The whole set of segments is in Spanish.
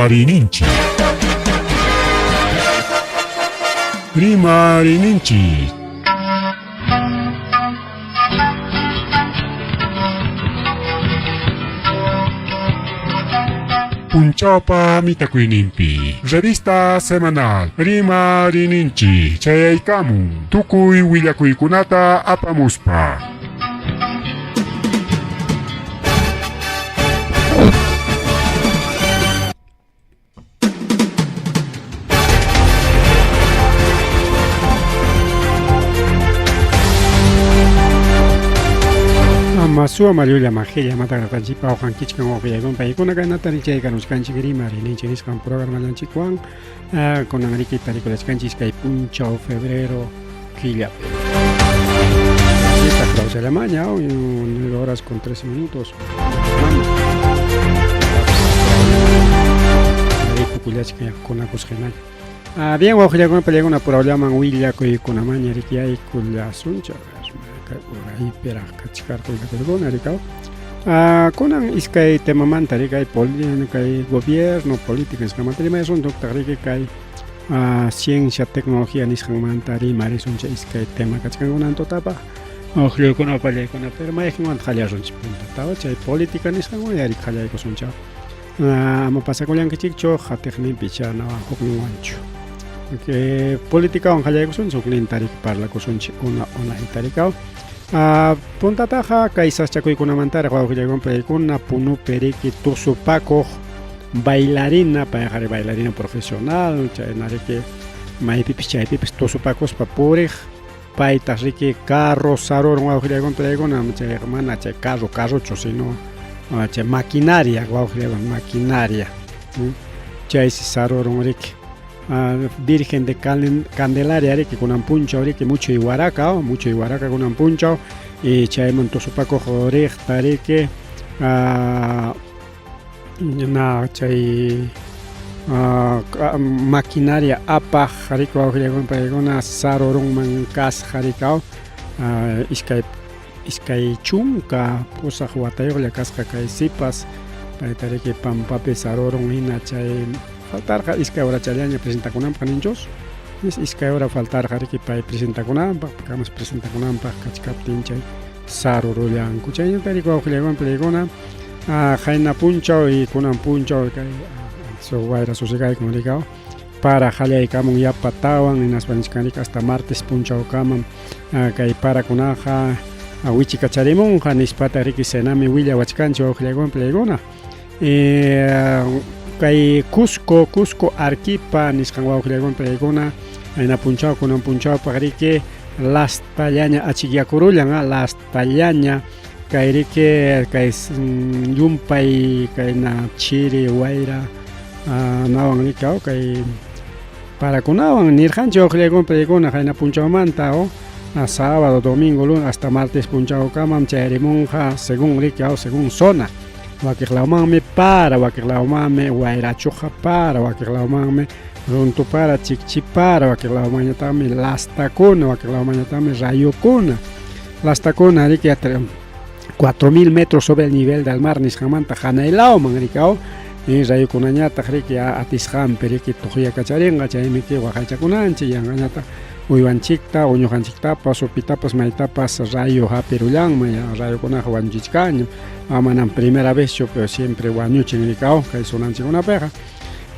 Rimarininchi. Rimarininchi. Punchaupa mitakuinimpi. Revista semanal. Rimarininchi. Chayaykamun. Tukuy willakuykunata apamuspa. Masua Mariula Magelia Mataratanchipa o Hankichkan o Villagon Paikuna Ganatari Chaykanus Kanchigri Marinchinis con programa Lanchiquan con Enrique Taricolas Canchis Kai Punchao febrero Quilla. Esta Claudia Alemania hoy 9 horas con 13 minutos. Pukulachka con Acusgenal. Bien, ojalá con Pelegona por Aulama Willa con Amaña Rikia y Kulla Suncha. Ahí pera kachikar ko perdona ricao konan iskay tema mantari kay kay gobierno política eskamantari ma son doctor kay ciencia tecnología niskan mantari marisuncha iskay tema kachkan unan totapa ojo con apale con pero ma ekman khalya son punta tawa chay política niskan o yari khalya ko suncha ama pasa ko yang kachikcho khatekni pichana hoknuancho que política on khalya ko sun suklin tarik parla ko sunchi una itarikao punta taja kaisas chakuy kuna mantara kwa kujagon peikuna punu periki tusupaco bailarina para dejar bailarina profesional chaynare que maipipis chaypipis tusupacos papurij paitas riki carro saror kwa kujagon peikuna chay hermana chay carro chosino chay maquinaria kwa kujagon maquinaria chay saror riki Virgen de Candelaria que con ampuncho que mucho iguaraca con ampuncho y chaimon tosupaco jorej tareke na chay maquinaria apa jariko agregon pegona sarorong mankas jarikao iskay chunka pusa huatayo la casca kay sipas para tareke pampape sarorong ina chay faltar iskay hora chaleña presenta con ampanchos iskay hora faltar jariki pay presenta con ampa kamas presenta con ampa kachkaptin chay sarorolyan kuchay tariko agregon pegona jaina puncho y con ampuncho kay so guaira susigay como digao para jale y kamun ya patawan en las vaniscanicas hasta martes puncho kaman kay para kunaja wichi kacharimon janispata riki senami willa wachkancho agregon pegona kay Cusco Arequipa nisqanwa uklegon pregona ayna punchao kunan punchao pagrike las tallaña achigiakurullan las tallaña kayrike kay yumpay kayna chiri wayra nawan likao kay para kunawan nirjancho uklegon pregona ayna punchao mantao sábado domingo lunes hasta martes punchao kamam chayrimonja según likao según zona wakirlaumame para wakirlaumame wairachuja para wakirlaumame runtu para chikchi para wakirlaumanya tami lastakuna wakirlaumanya tami rayokuna lastakuna riki 4000 metros sobre el nivel del mar nisqamanta hanaylawan rikao y rayokunañata riki atisqan periki tuqya kacharinqa chaymiki waqaychakunanchik yanqañata uywanchikta uñuqanchiktapas upitapas maytapas rayo hapirullanman rayokunaqa wañuchichkaña manan primera vez yo pero siempre wañuchin rikao kay sunanchikunapiqa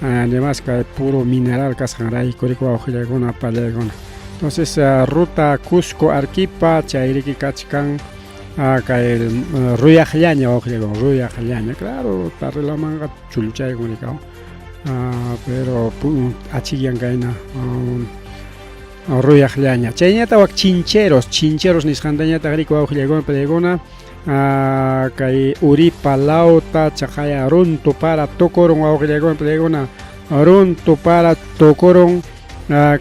además kay puro mineral kasqan raykurikwa uqllaykuna pallaykuna entonces ruta Cusco Arequipa chayriki kachkan kay ruyaqllaña uqllaykuna ruyaqllaña claro tarrilamanga chulchaykuna rikao pero achikyan kayna ruyaqllaña chayñata wak chincheros nisqantañata rikwa uqllaykuna pallaykuna kay Uripa lauta chaqaya runtu para tokoron uqllaykuna pallaykuna runtu para tokoron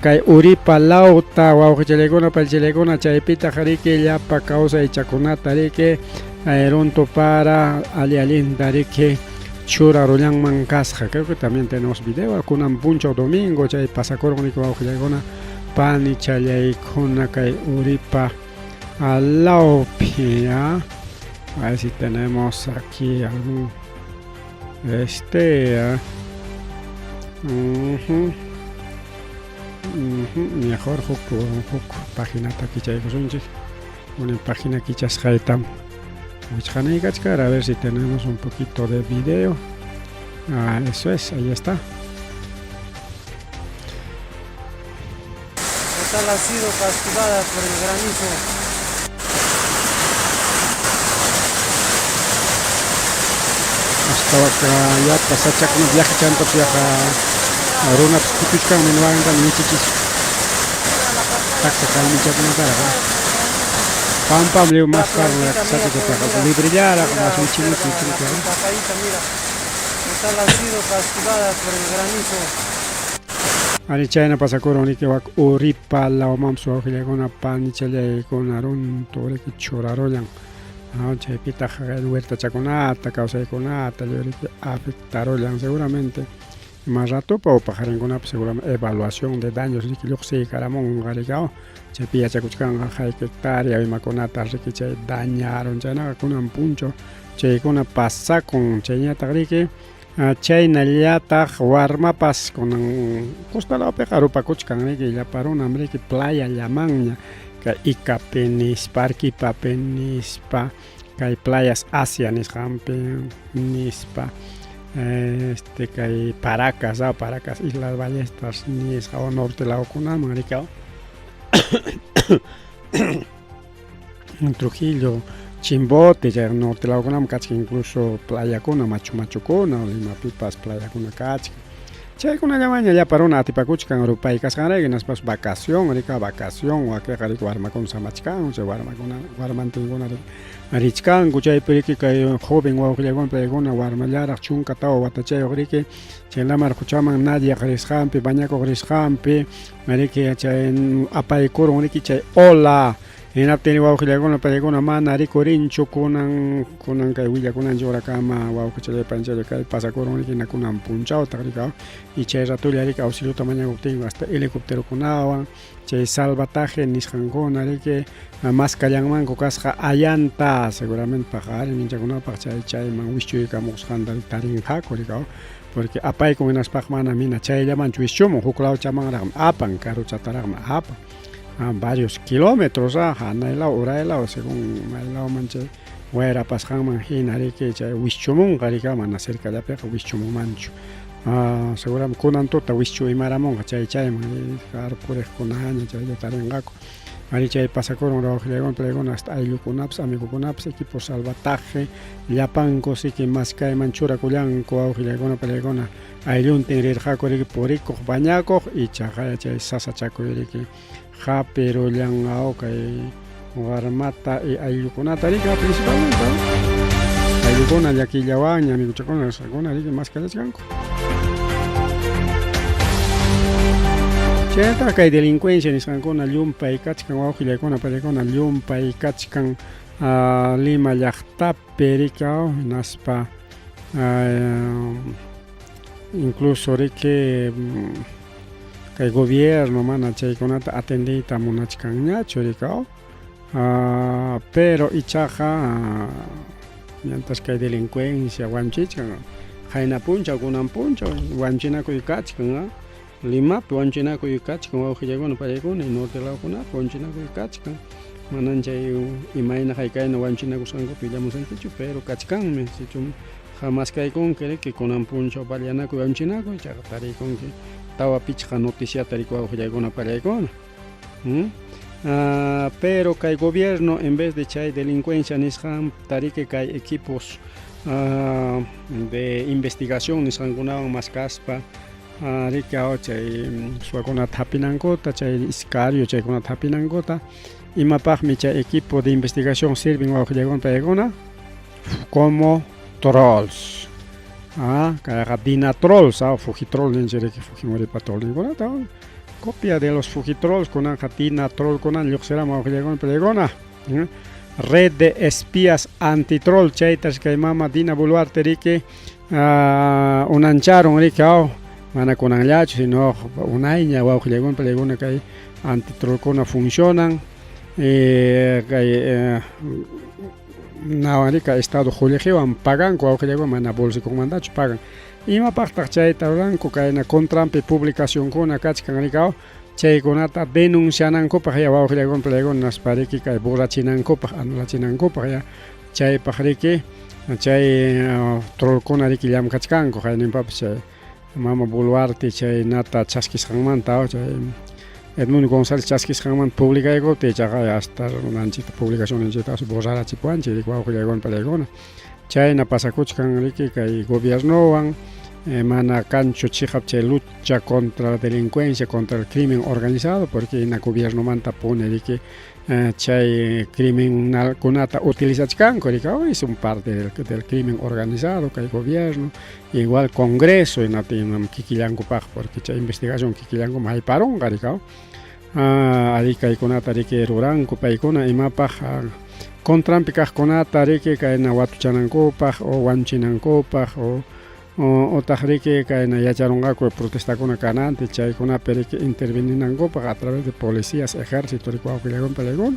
kay Uripa lauta wawqichaykuna pallichaykuna chaypita riki llapa kawsaychakunata riki runtu para allinta riki churarullanman kasqa creo que también tenemos video kunan puncho domingo chay pasakoron riki wawqichaykuna pani challaykuna kay Uripa laupi a ver si tenemos aquí algún Mejor huk paginata kichaykusunchik. Una página kichasqaytam wichqanaykachkar, a ver si tenemos un poquito de video. Eso es, ahí está. Esta ha sido castigada por el granizo. Hasta acá ya pasacha con viaje chanto viaja Aruna Putuchkan menwagan kan michichis. Tak sekali michakna cara. Pam leo más tarde la casa que te librillara con las michinas y todo. Mira, esta ha sido castigada por el granizo. Ari chayna pasakuroni que wak uripa la omam suajile con a pan chale con arun tore que choraroyan. Chay pita huerta chaconata, causa de conata, le afectaroyan seguramente. Más rato para pajar en una seguramente evaluación de daños que yo sé caramón garigao. Chay pilla chacuchcan a hectárea y maconata que chay dañaron chayna con un puncho. Chay con una pasa con chayna tagrique. Chay nallata warmapas con costa la pecaru pacochcan que ya para un hambre que playa llaman que ikapenis parki papenispa que hay playas asianis jampe nispa que hay Paracas Islas Ballestas nis o norte la ocuna maricao en Trujillo Chimbote, ya norte la ocuna que incluso playa con Machu Cona, Lima Pipas playa con cachca. Chay con una ya para una tipacuchcan europa y cascana y nas vacación, rica vacación o a que carico arma con samachcan, se guarma con guarmantingona Arichkan, Guchay Periki, joven o que con pregona, guarmalar, chunca tao, batachay o rique, chelamar cuchaman, Nadia Grishampi, Bañaco Grishampi, Marique, chay apaicoro, un riqui chay, hola. En apteni wau khile con pelegona mana rico rincho kunan kai willa kunan jora kama wau khile panchele kai pasa coroni kina kunan punchao tagrika y che ratulia rica auxilio tamaña gupting hasta helicóptero kunawa che salvataje nishankona rike más kallangman kokasja ayanta seguramente pajar mincha kuna pacha chay man wischu kamos handal tarin ha korika porque apay con unas pagmana mina chay llaman chuichomo huklao chaman ram apan karu chatarama apa varios kilómetros hanaila uraila según maila manche huera pasjan manjinari que chay wischumun garika mana cerca de peja wischumun mancho seguramente kunan tota wischu imaramon chay man kar pure kunaña chay tarengako ari chay pasakoron rojilegon plegon hasta ayukunaps amigo kunaps equipo salvataje llapanko siki maskay manchura kullanko aujilegon plegon ayun tenrir hakori poriko bañako y chajaya chay sasa chakoyiki ja pero yang kay warmata y ayukunata rica principalmente ayukuna yaquillawaña amigo chacona sagona rica más que chanco cheta kay delincuencia ni sancona llumpa y kachkan wauhile kona pelecona llumpa y kachkan Lima llaqta pericao naspa incluso rique que el gobierno mana chaykunata atendita munachkanña churikao pero ichaja mientras que hay delincuencia wanchichan jaina puncha kunan puncha wanchinaku ikachkan Lima wanchinaku ikachkan wawqillaykuna pallaykuna norte lawkunapi wanchinaku ikachkan manan chay imayna haykayna wanchinakusqanku pillamusankichu pero kachkanmi sichum jamás kaykun que kunan puncha pallanaku wanchinaku chaqa tariykunki tawa pichqa noticia tarikuwa huyaykuna pallaykuna pero kay gobierno en vez de chay delincuencia nisqan tarike kay equipos de investigación nisqankunawan mas kaspa rikao chay suwakunata hapinankota chay iskario chaykunata hapinankota imapaqmi chay equipo de investigación sirven wawqillaykuna pallaykuna como trolls Dinatrolls, Fujitrol, Fujimori Patrol, copia de los Fujitrolls con Dinatrol con Yuxerama Pelegona, red de espías antitroll, Chaitas que mama Dina Boluarte Rique, unancharon Ricao, Mana con Angliacho, sino una aña, Waujilegon Pelegona que antitroll con funcionan, Navarika Estado Julegio pagan cual que llegó mana bolsa con mandato pagan imapaqtaq chayta ruranku kayna contrampi publicacionkuna kachkan rikaw chaykunata denuncianankupaq ya wawqiykuna palaykuna naspariki kay burrachinankupaq anulachinankupaq ya chaypaq riki chay trollkuna riki llamkachkanku hayninpapas chay Mama Boluarte chaynata chaskisqanmanta chay Edmundo González chaskisqanmanta publicaykuti chaqay hasta runanchikta publicacionninchikta borrarachipuanchik riki wawqiykuna palaykuna chayna pasakuchkan riki kay gobiernowan mana kanchu chiqap chay lucha contra la delincuencia, contra el crimen organizado, porque en el gobierno manta pone riki chay criminalkunata utilizachkanku riki es un parte del crimen organizado kay gobierno, igual Congreso inatinam kikillankupaq, porque chay investigación kikillankuma hayparonqa riki ari kaykunata riki ruranku paykuna imapaq contrampi kaqkunata riki kayna watuchanankupaq o wanchinankupaq o tahriki kayna yacharunqaku protestakuna kananti chaykunapi riki interveninankupaq a través de policías, ejército riki wawqiykuna palaykuna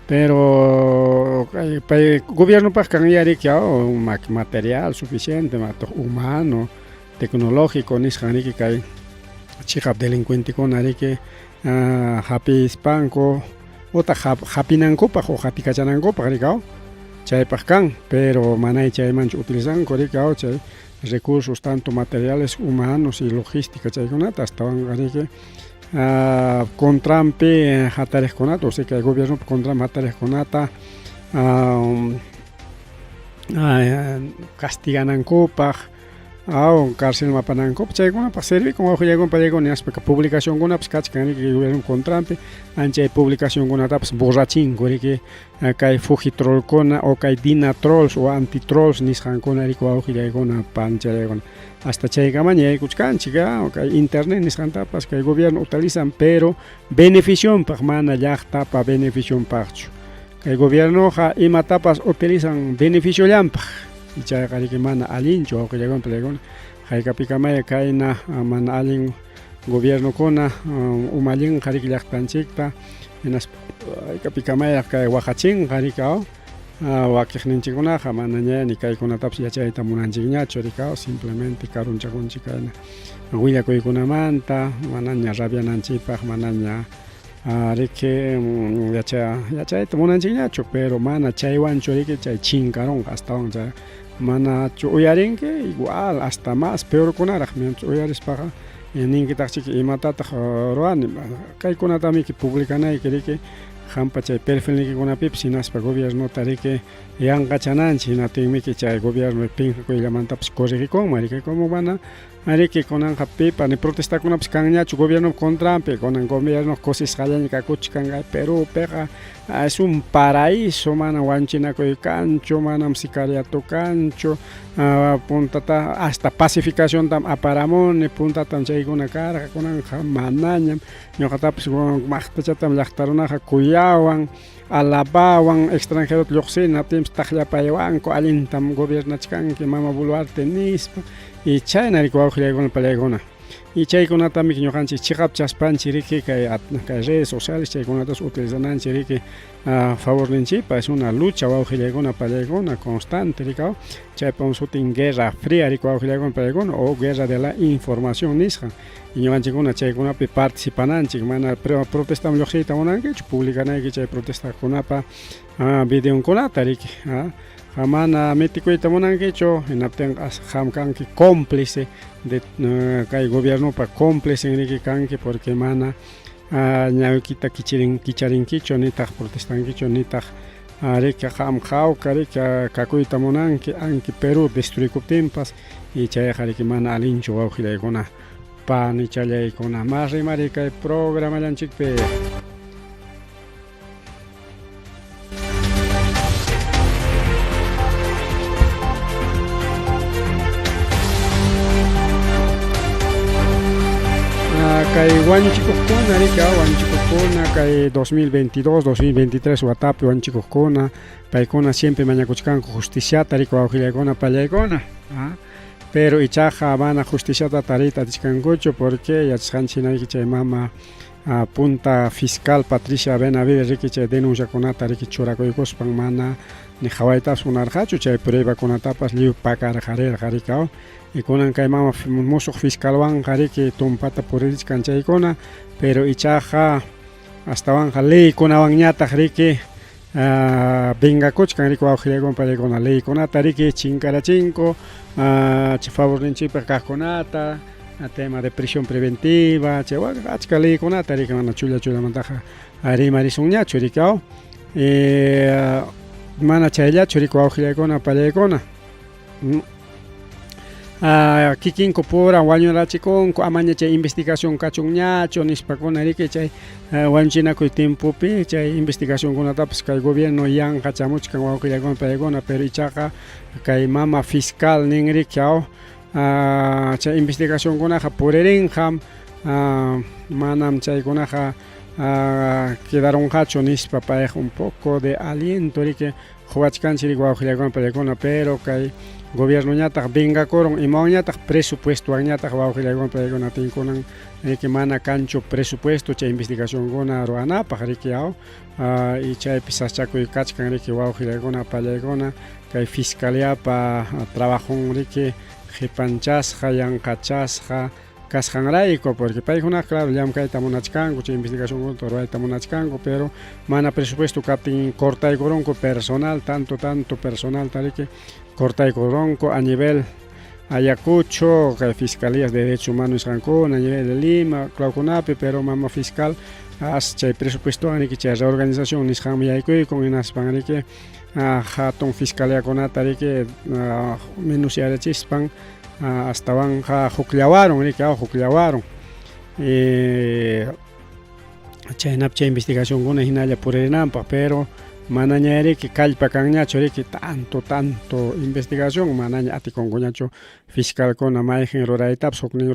pero gobiernopaq kanya riki material suficiente humano, tecnológico nisqan riki kay chiqap delincuentekuna riki hapispanku Ota hapinankupaq o hapikachanankupaq rikaw chaypaq kan, pero manay chaymanchu utilizanku rikaw chay recursos tanto materiales, humanos y logística chaykunata astawan riki contrampi hatariqkunata, o sea que el gobierno contrampi hatariqkunata castiganankupaq cárcel mapanankup chaykunapaq servikun wawqiykuna palaykuna nispa publicacionkunapas kachkan riki gobierno contrampi anchay publicacionkunatapas borrachinku riki kay fujitrollkuna o kay dinatrolls o antitrolls nisqankuna riki wawqiykuna pancharaykuna hasta chaykamaña yaykuchkanchik kay internet nisqantapas kay gobierno utilizan pero beneficionpaq mana llaqtapa beneficionpaqchu kay gobiernoqa imatapas utilizan beneficiollanpaq y chayqa riki mana allinchu wawqiykuna palaykuna hayk'apikamaya kayna mana allin gobiernokuna umallinqa riki llaqtanchikta hayk'apikamaya kay waqachinqa riki wakiqninchikkunaqa mana ña kaykunatapas yachayta munanchikñachu riki simplemente karunchakunchik kayna willakuykunamanta mana ña rabiananchikpaq mana ña riki yachayta munanchikñachu pero mana chaywanchu riki chay chinkaronqa astawan chay manachu uyarinki igual hasta más peorkunaraq manchu uyarispaqa ninkitaqchik imatataq ruani kaykunatamiki publicanayki riki hampa chay perfilnikikunapipas hinaspa gobiernota riki yanqachananchik hinatinmiki chay gobierno pinqakuyllamantapas corrigikunman riki como mana riki kunanqa pipa ni protestakunapas kanñachu gobierno contrampi kunan gobierno cosisqallaña kakuchkan Perupiqa es un paraíso mana wanchinakuykanchu manam sicariato kanchu puntata hasta pacificación tam aparamuni puntatam chaykuna karqa kunanqa manañam ñuqatapas maqtachatam llaqtarunaqa kuyawan alabawan extranjero lluqsina tims taqllapaywanku allintam gobiernachkanki Mama Boluarte nispa y chayna riki wawqiykuna palaykuna y chaykunatamik ñuqanchik chiqap chaspanchik riki kay redes sociales chaykunatas utilizananchik riki favorninchikpa es una lucha wawqiykuna palaykuna constante riki chaypam sutin guerra fría riki wawqiykuna palaykuna o guerra de la información nisqa y ñuqanchikkuna chaykunapi participananchik mana protesta lluqsiyta munankichu publicanayki chay protestakunapa videonkunata riki mana mitikuyta munankichu hinaptinqa hamkanki cómplice de kay gobiernopa cómplice riki kanki porque mana ñaykita kicharinkichu nitaq protestankichu nitaq riki hamqawqa riki kakuyta munanki anki Perú destruykuptinpas y chayqa riki mana allinchu wawqiykuna panichallaykuna mas rimari kay programallanchikpi kay wanchikuqkuna riki wanchikuqkuna kay 2022 2023 watapi wanchikuqkuna paykuna siempre mañakuchkanku justiciata riki wawqiykuna pallaykuna pero ichaqa mana justiciata tarita atishkankuchu porque yachasqanchinayki chay mama punta fiscal Patricia Benavides riki chay denunciakunata riki churakuykuspan mana ni hawaitas unarqachu chay pruebakunatapas lliw pakarqarirqa y kunan kay mama musuq fiscalwan qariki tumpata puririsqan chaykuna pero ichaqa hastawanja leykunawan ñataq riki vengakuchkan riki wawqillaykunpa paykuna leykunata riki chinkarachinko favorninchikpi kaqkunata tema de prisión preventiva chay achka leykunata riki mana chullamantaqa rimarisunñachu riki mana chayllachu riki wawqillaykuna pallaykuna kikinku pura wañurachikunku amaña chay investigación kachunñachu nispakuna riki chay wañuchinakuy timpupi chay investigacionkunatapas kay gobierno yanqachamuchkan wawqillaykuna pallaykuna pero ichaqa kay mama fiscal nin riki chay investigacionkunaqa puririnqa manam chaykunaqa quedaronqachu nispa payqa un poco de aliento riki huachkanchik riki wawqillaykuna pallaykuna pero kay gobierno ñataq vengakuron imawanñataq presupuestowanñataq wawqillaykuna pallaykuna tinkunan riki mana kanchu presupuesto chay investigacionkuna ruwanapaq riki y chaypi saschakuy kachkan riki wawqillaykuna pallaykuna kay fiscaliapa trabajun riki qipanchasqa yanqachasqa kasqanrayku porque paykuna claro llamkayta munachkanku chay investigacionkunata ruwayta munachkanku pero mana presupuesto kaptin cortaykurunku personal tanto personal riki cortaykurunku a nivel Ayacucho kay fiscalías de derechos humanos nisqankuna a nivel de Lima claukunapi pero mama fiscal chay presupuestowan riki chay reorganización nisqanmi yaykuykun hinaspan riki hatun fiscaliakunata riki minuciarichispan hastawanja hukllawaron riki hukllawaron chaynapi chay investigacionkuna hinalla puririnanpaq pero manaña riki kallpakanñachu riki tanto investigación manaña atikunkuñachu fiscalkuna mayjin ruraytapas huknin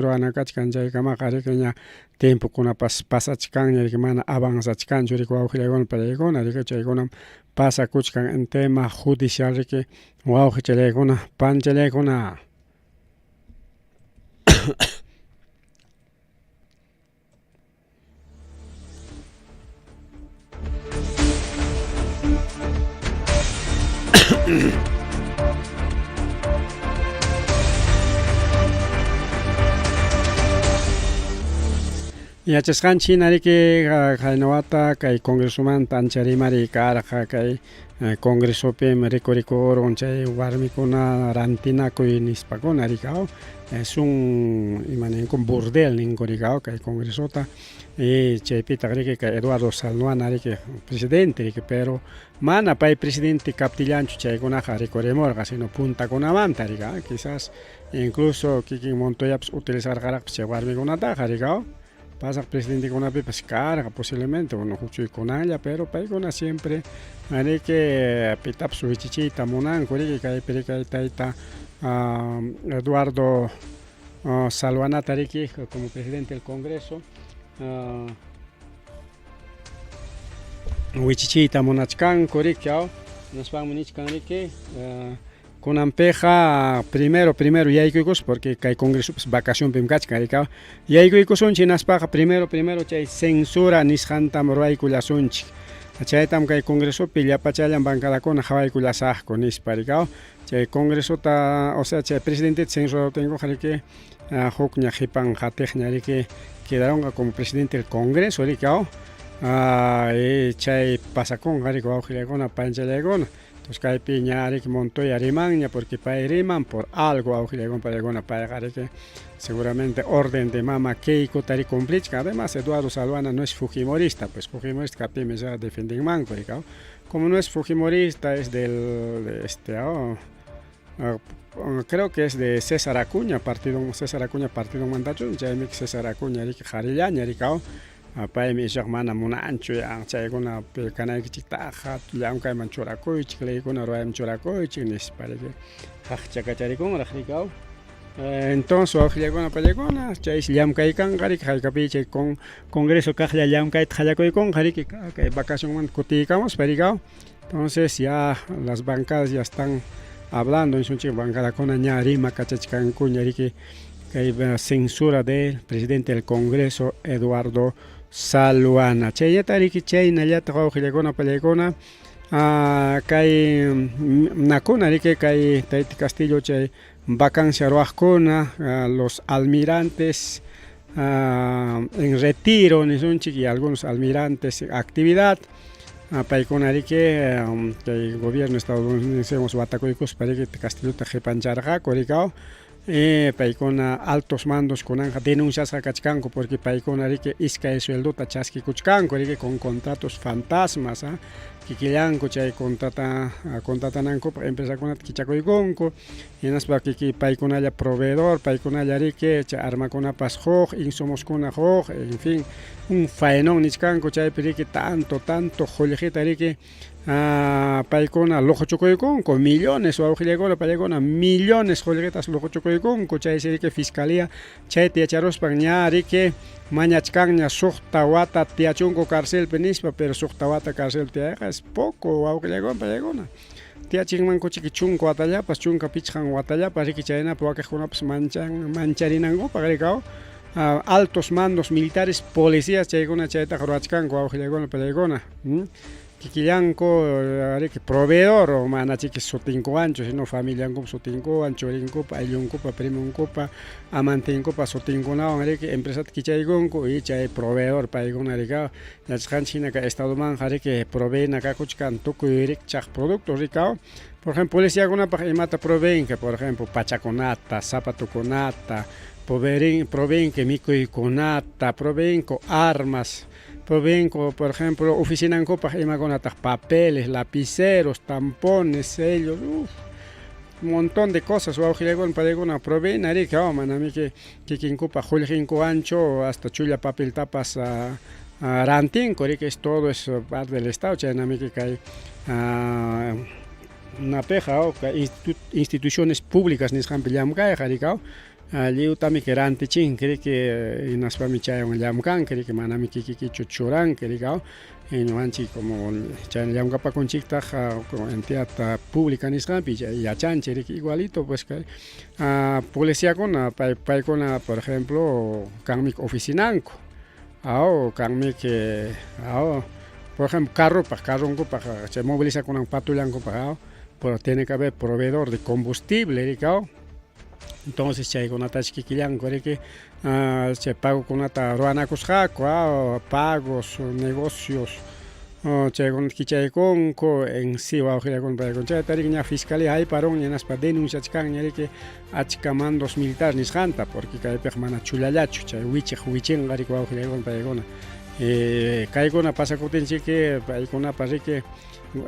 ruwanakachkan chaykamaqa riki ña timpukunapas pasachkanña riki mana avanzachkanchu riki wawqillaykuna pallaykuna riki chaykunam pasakuchkan en tema judicial riki wawqichallaykuna panchallaykuna yachasqanchik riki haynawata kay congresomanta ancha rimari karqa kay congresopi rikurikuron chay warmikuna rantinakuy nispakuna riki es un imaninku burdel ninku riki kay congresota y chaypitaq riki kay Eduardo Salnuana riki presidente riki pero mana pay presidente kaptillanchu chaykunaqa rikurimurqa sino puntakunamanta riki quizás incluso kikin Montoyapas utilizarqaraqpas chay warmikunataqa riki pasaq presidentekunapipas karqa posiblemente huchuykunalla pero paykuna siempre riki pitapas wichichiyta munanku riki kaypi riki kay tayta Eduardo Salvanata riki como presidente del Congreso wichichiyta munachkanku riki naspanmi nichkan riki kunanpiqa primero yaykuykus porque kay congresopas vacacionpi kachkan riki yaykuykusunchik naspaqa primero chay censura nisqantam ruwaykullasunchik chaytam kay congresopi llapachallan bancadakuna hawaykullasaqku nispa riki chay congresota o sea chay presidente censuraptinkuqa riki hukña qipan qatiqña riki quedaronqa como presidente del Congreso riki chay pasakunqa riki wawqillaykuna panchallaykuna entonces kaypi ña riki Montoya rimanña porque pay riman por algo wawqillaykuna pallaykuna payqa riki seguramente orden de mama Keikuta riki cumplichkan además Eduardo Salvana no es fujimorista pues fujimorista kapimi ya defendinmanku riki como no es fujimorista es del creo que es de César Acuña partido mandacho chaymi César Acuña riki qharillaña riki paymi ishaq mana munanchu chaykunapi kanaykichiktaqa llamkayman churakuychik leykuna ruwayman churakuychik nispa riki qaqchakacharikunraq riki entonces wawqillaykuna pallaykuna chay llamkaykanqa riki hallkapi chay congreso kaqlla llamkayta qallakuykunqa riki kay vacacionmanta kutiykamuspa riki entonces ya las bancadas ya están hablando nisunchik bancadakuna ña rima kachachkankuña riki kay censura del presidente del Congreso Eduardo Salvana chayllata riki chaynallata wawqillaykuna pallaykuna kay nakuna rike kay Tayta Castillo chay vacancia ruajkuna, los almirantes en retiro nisunchik y algunos almirantes en actividad. Paykuna rike kay gobierno estadounidense watakuykus parike Castillota jepancharqaku rikao. Paykuna altos mandos kunanja denunciasqa kachkanku porque paykuna rike iskay sueldota chaskikuchkanku rike con contratos fantasmas, kikillanku chay contratananku empresakunata kichakuykunku hinaspa kiki paykunalla proveedor paykunalla rike chay armakunapas huk insumoskunaj huk, en fin, un faenón nishkanku chaypi rike tanto qullqita rike paykuna luquchukuykunku millones wawqiykuna paykuna millones qullqitas luquchukuykunku chaysi rike fiscalía chayta yacharuspan ña rike mañachkanña sukta wata tiyachunku carcelpi nispa pero sukta wata carcelpi tiyaqa es poco wawqiykuna paykuna tiyachinmanku chiki chunka watallapas chunka pichqan watallapas rike chaynapi wakiqkunapas mancharinankupak rikao altos mandos militares policías chaykuna chaytaqa ruachkanku wawqiykuna paykuna kikillanku rike proveedor o mana chiki sutinkuwanchu sino familiankupa sutinkuwan churinkupa ayllunkupa primunkupa amantinkupa sutinkunawan rike empresata kichaykunku y chay proveedor paykuna rikao yachaqanchik hinaka estadumanta rike proveena kakuchkan tukuy rike chaq productos rikao. Por ejemplo, policiakunapak imata proveenka, por ejemplo, pachakunata, zapatukunata, proveenka mikuykunata, proveenku armas, proveenku, por ejemplo, oficinankupaj imakunataj papeles, lapiceros, tampones, sellos, un montón de cosas wawqiykuna paykuna proveena rika manami kikinkupaj qullqinkuwanchu hasta chulla papeltapas rantinku rika es todo es parte del estado chaynami kay napeja instituciones públicas nisqanpi llamkayqa rikao lliwtami rantichinki riki hinaspami chaywan llamkanki riki manami kikikichu churanki rikao ñuqanchik como chay llamkapakunchiktaj entidad pública nisqanpi yachanchik riki igualito pues kay policíakuna paykuna por ejemplo kanmi oficinanku kanmi por ejemplo carrunkupaj chay movilizakunan patrullankupaj pero tiene que haber proveedor de combustible rikao. Entonces chaykunata kikillanku riki chay pagokunata ruanakusqaku pagos negocios chaykunata kichaykunku en sí wawqiykuna paykuna chayta riki ña fiscalía hayparun hinaspa denunciachkanña riki achka mandos militares nisqanta porque kaypiqa mana chullallachu chay wichinqa riki wawqiykuna paykuna kaykuna pasakutinchiki paykunapas riki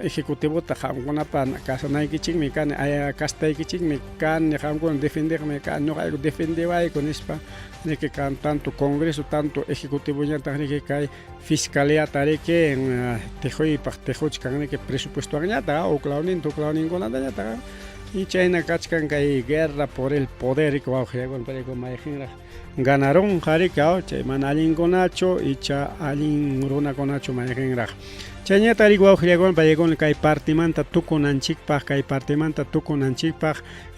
ejecutivota qamkunapa kasanaykichikmi kani kastaykichikmi kani qamkuna defendermi kani ñuqayku defendiwayku nispa riki kan tanto congreso tanto ejecutivoñataq riki kay fiscaliata riki tejuypaq tejuchkan riki presupuestoañataqa uklawninkunatañataqa y chayna kachkan kay guerra por el poder riki wawqiykuna paykuna mayjinraq ganaron riki chay mana allinkunachu y cha allin runakunachu mayjinraq chayñata riki wawqiykuna paykuna kay partimanta tukunanchikpaq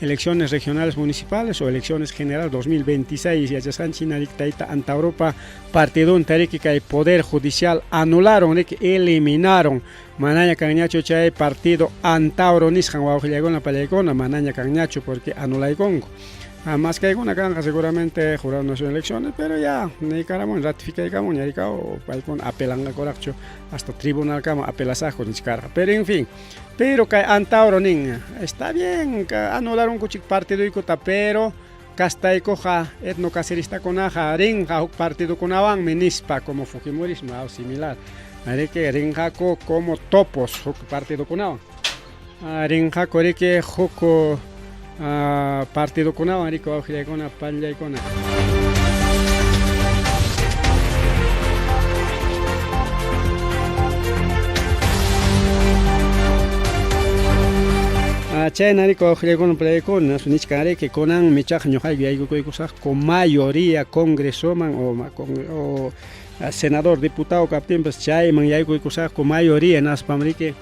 elecciones regionales municipales o elecciones generales 2026 yachasqanchik riki tayta anta Europa partidunta riki kay poder judicial anularon riki eliminaron manaña kanñachu chay partido Antauro nisqan wawqiykuna paykuna manaña kanñachu porque anulaykunku. Más que alguna canja seguramente jurado no son elecciones, pero ya Nicaragua ratificamos ya paykuna apelanga coracho hasta tribunal kama apelasajo niscarga. Pero en fin, pero que Antauro nin está bien que anularon kuchik partido ikuta pero kastayko ja etno cacerista konaja rinja partido konawan minispa como Fujimorismo o similar. Hay que rinjako como topos partido konawan. Rinjako rike joko partido kunawan riki wawqiykuna pallaykuna. Chayna riki wawqiykuna pallaykuna nishkan riki kunan michaq ñuqayku yaykukuykusaqku mayoría congresoman o senador diputado kaptinpas chayman yaykuykusaqku mayoría naspam riki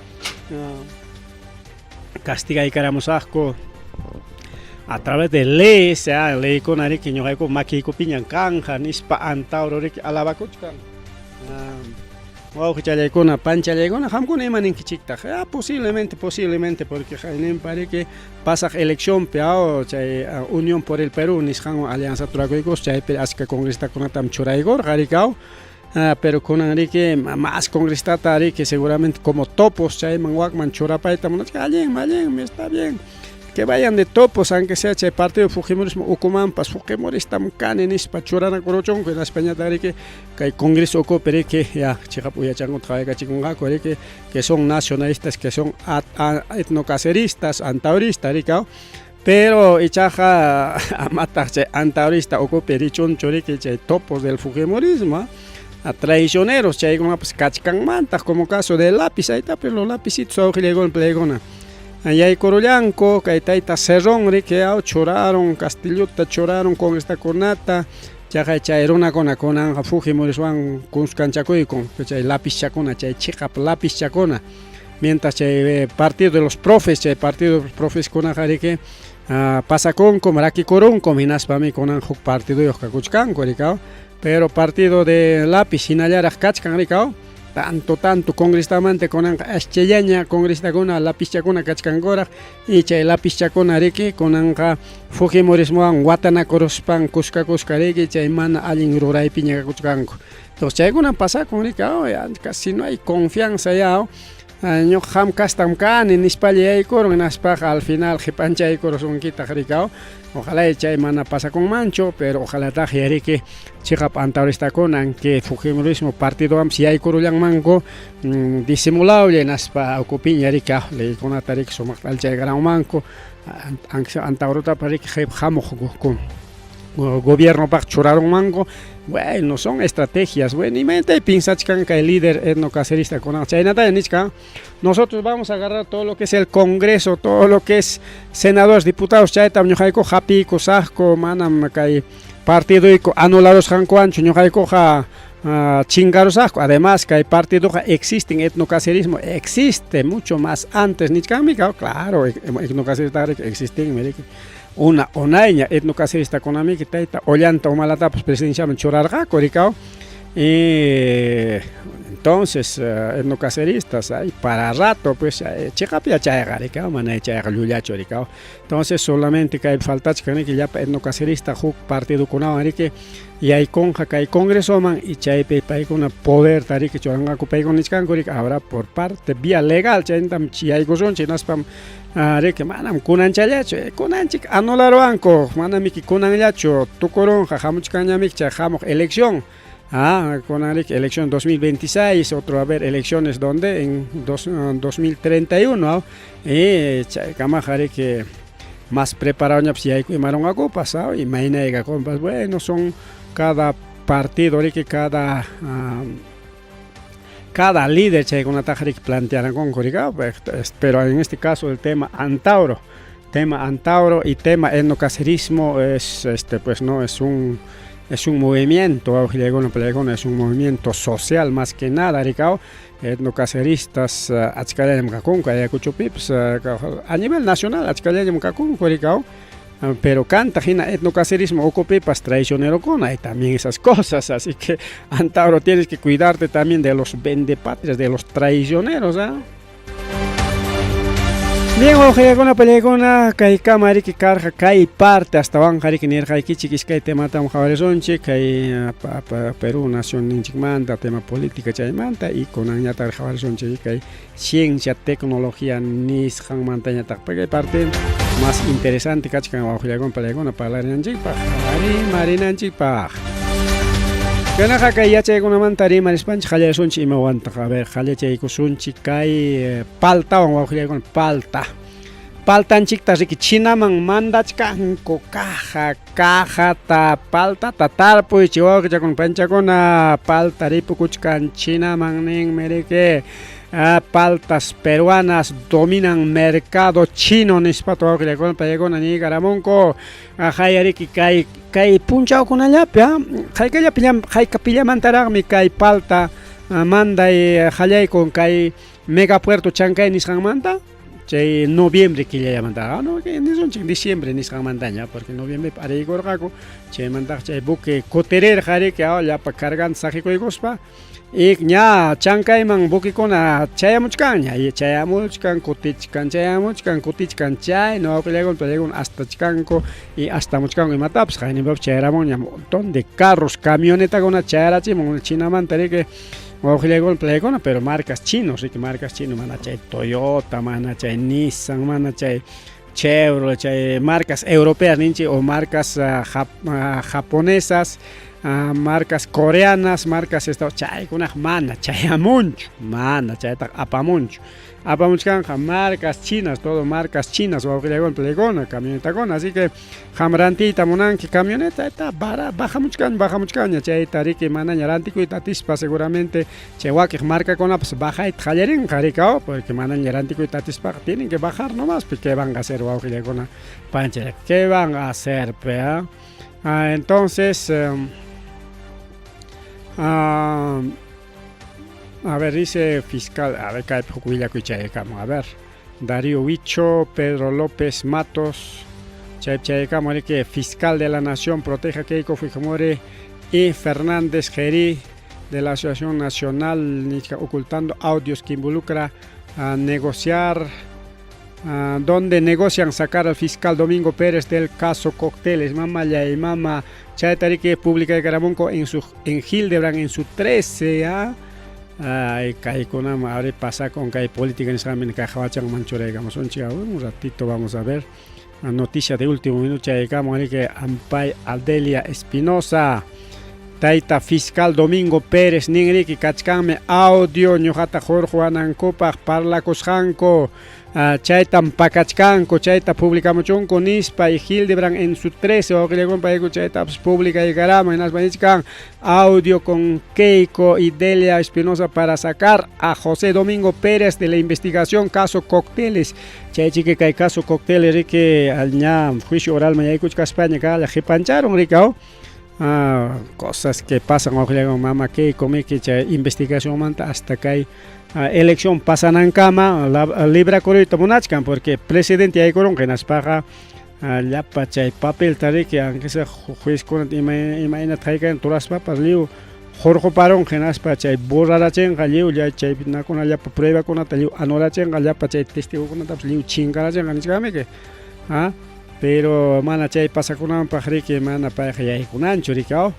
castigaykamusaqku a través de leyes, ley con riki ñuqayku makiykupiña kanja nispa Antauro riki alabakuchkan Wauqui challaykuna, panchallaykuna, hamkuna imaninkichiktaj. Posiblemente, porque me parece que pasaq eleccionpi chay Unión por el Perú nisqan alianza turakuykus chaypi ashka congresitakunatam churaykor qarikaw. Pero kunan riki más congresista riki seguramente como topos chayman wakman churapayta munachka allin, está bien. Que vayan de topos, aunque sea chay partido Fujimorismo Ucumanpas, Fujimoristam kani nispa churana kuruchonku en España tariki kay congreso okoperi que ya chiqapuya chango traiga chikungaku que son nacionalistas, que son etnocaceristas, antauristas rikao. Pero ichaja amata chay antaurista okoperi chonchoriki chay topos del Fujimorismo. A traicioneros chay pues kachkanmanta como caso de lápiz ahí está, pero los lapicitos auxilegón plegona. Allá hay Corullanco, Caitaita Cerrón, Riqueao, choraron, Castilluta, choraron con esta cornata, Chaja Chairona con Anja Fujimoriswan, Kunskanchacuy, con lápiz chacona, Chay Chicap lápiz chacona. Mientras Chay partido de los profes, Chay partido de los profes con Ajarique, pasa con Maraki Corón, cominas para mí con Anjuk partido de Oscacuchcanco, Ricao, pero partido de lápiz, Sinayara Kachkan, Ricao. Tanto congrestamante con Aschellaña, congresta con la pichacona cachcangora y chay la pichacona riki con anja Fujimorismo Guatana Corospan Cusca Riki chay mana alin ruray piña cuchcanco. Entonces chay con pasa con rika casi no hay confianza ya. Ño ham kastam kan en España y coro en aspaja al final jepancha y corazón quita ricao. Ojalá chay mana pasa con mancho, pero ojalá taje que chica antaurista con que Fujimorismo partido am si hay corullan mango disimulado en aspa ocupiña rica le con atarik somak al chay gran manco antaurota para que jamo con gobierno para chorar un mango. Bueno, son estrategias. Bueno, y mente piensachkan que el líder etnocacerista con Chaynata Nichka. Nosotros vamos a agarrar todo lo que es el Congreso, todo lo que es senadores, diputados, Chayta, Ñojaiko, Japiko, Sajko, Manam, Kai, partido anulados Jancoancho, Ñojaiko, Chingaros Sajko. Además, que hay partido existen, etnocacerismo existe mucho más antes. Nichka, claro, etnocacerista existen, una onaña etnocacerista con amiga que está ollanta o malata pues presidencialmente chorarga coricao entonces etnocaceristas ahí para rato pues checapia chayga ricao mana chayga lullacho ricao entonces solamente que hay falta que ya etnocacerista huk partido con que y hay conja que hay congreso man y chaype pay con poder tari que choranga cupay con niscan ahora por parte vía legal chayntam hay gozon chinaspam que manam kunan chayacho kunan chik anularo anko manamiki kunan yacho tukoron jajamuchkañamik chajamo elección con elección 2026 otro a ver elecciones donde en 2031 camajare que más preparado si hay que maron algo pasado y mañana compas bueno son cada partido que cada líder che con ataque plantearan con Coricao, pero en este caso el tema Antauro y tema etnocacerismo es pues no es un movimiento, es un movimiento social más que nada, Ricao, etnocaceristas a nivel nacional, Ricao. Pero canta etnocacerismo ocopepas traicionero con hay también esas cosas, así que Antauro tienes que cuidarte también de los vendepatrias, de los traicioneros, Bien, ojalá con la pelea kai kamari que carga kai parte hasta van jari que nirjai kichikis kai tema tam javarezonche kai Perú nación ninchikmanta tema política chaymanta y con añata javarezonche kai ciencia tecnología nis hang montaña tak parte más interesante kachkan ojalá con pelea con para nanchikpa marinanchikpa Ganaja kai ya chay kuna mantari marispan chale sunchi me wanta a ver chale chay kusunchi kai palta o ojalá con palta paltanchikta riki chinaman mandachka ko caja ta palta tatarpo y chihuahua con panchakona palta ripukuchkan chinaman ning mereke paltas peruanas dominan mercado chino nispato que le con payegona ni garamonco hayariki kai punchao con allapia hay capilla mantara mi kai palta manda y hayay con kai mega puerto chancay nisang manta chay noviembre que ya manda no que ni son diciembre ni san mandaña porque noviembre para igor gago chay manda chay buque coterer jare que ya pa cargan saque ko igospa y ña chankay man buque kona chayamuchkan y chayamuchkan kutichkan chay no pelegon hasta chkanko y hasta muchkan y mataps jani bab chayramon un montón de carros camioneta con una chayarachi mon china man que pero marcas chinos, sí que marcas chinos, mana chay Toyota, mana chay Nissan, mana chay Chevrolet, chay marcas europeas, ninchi, o marcas japonesas, marcas coreanas, marcas chay kuna mana chay amuncho, mana chay apamuncho. Apamuchkan marcas chinas, todo marcas chinas, o plegona, camioneta con, así que jamrantita monan que camioneta está baja muchkan, ya chay tariki mana ñarantico y tatispa seguramente chewaki marca con pues baja y jallerin jaricao, porque mana ñarantico y tatispa tienen que bajar nomás, pues qué van a hacer con panche, qué van a hacer, entonces a ver, dice fiscal, a ver, a ver, Darío Huicho, Pedro López Matos, que fiscal de la Nación proteja Keiko Fujimori y Fernández Gerí de la Asociación Nacional ocultando audios que involucra a negociar, donde negocian sacar al fiscal Domingo Pérez del caso Cócteles, mamá ya y mamá, que pública de Caramonco en Hildebrand en su 13, ay, cae con ahora pasa con cae política en examen que hawachan manchura digamos un ratito vamos a ver la noticia de último minuto digamos que Ampay Aldelia Espinosa Taita fiscal Domingo Pérez Ningri que cachcame audio ñojata Jorge Anancopa parla cosjanco chaitan pakachkanko chaita publicamuchonko nispa y Hildebrand en su 13 o que le compra chaita publica y garama en las audio con Keiko y Delia Espinosa para sacar a José Domingo Pérez de la investigación caso Cócteles chaichi que cae caso Cócteles que al juicio oral mañana España que la pancharon ricao cosas que pasan o mamá Keiko me que investigación manta hasta que hay elección pasan en cama la libra correcto monachkan porque presidente hay coron que nas paga ya pachay papel tare que aunque sea juez con imagina traiga en todas papas liu Jorge Parón que nas pachay borrara chen galiu ya chay na con ya prueba con ataliu anora chen ya pachay testigo con taps liu chingara chen anisgame que pero mana chay pasa con un pajri que mana pa ya con ancho ricao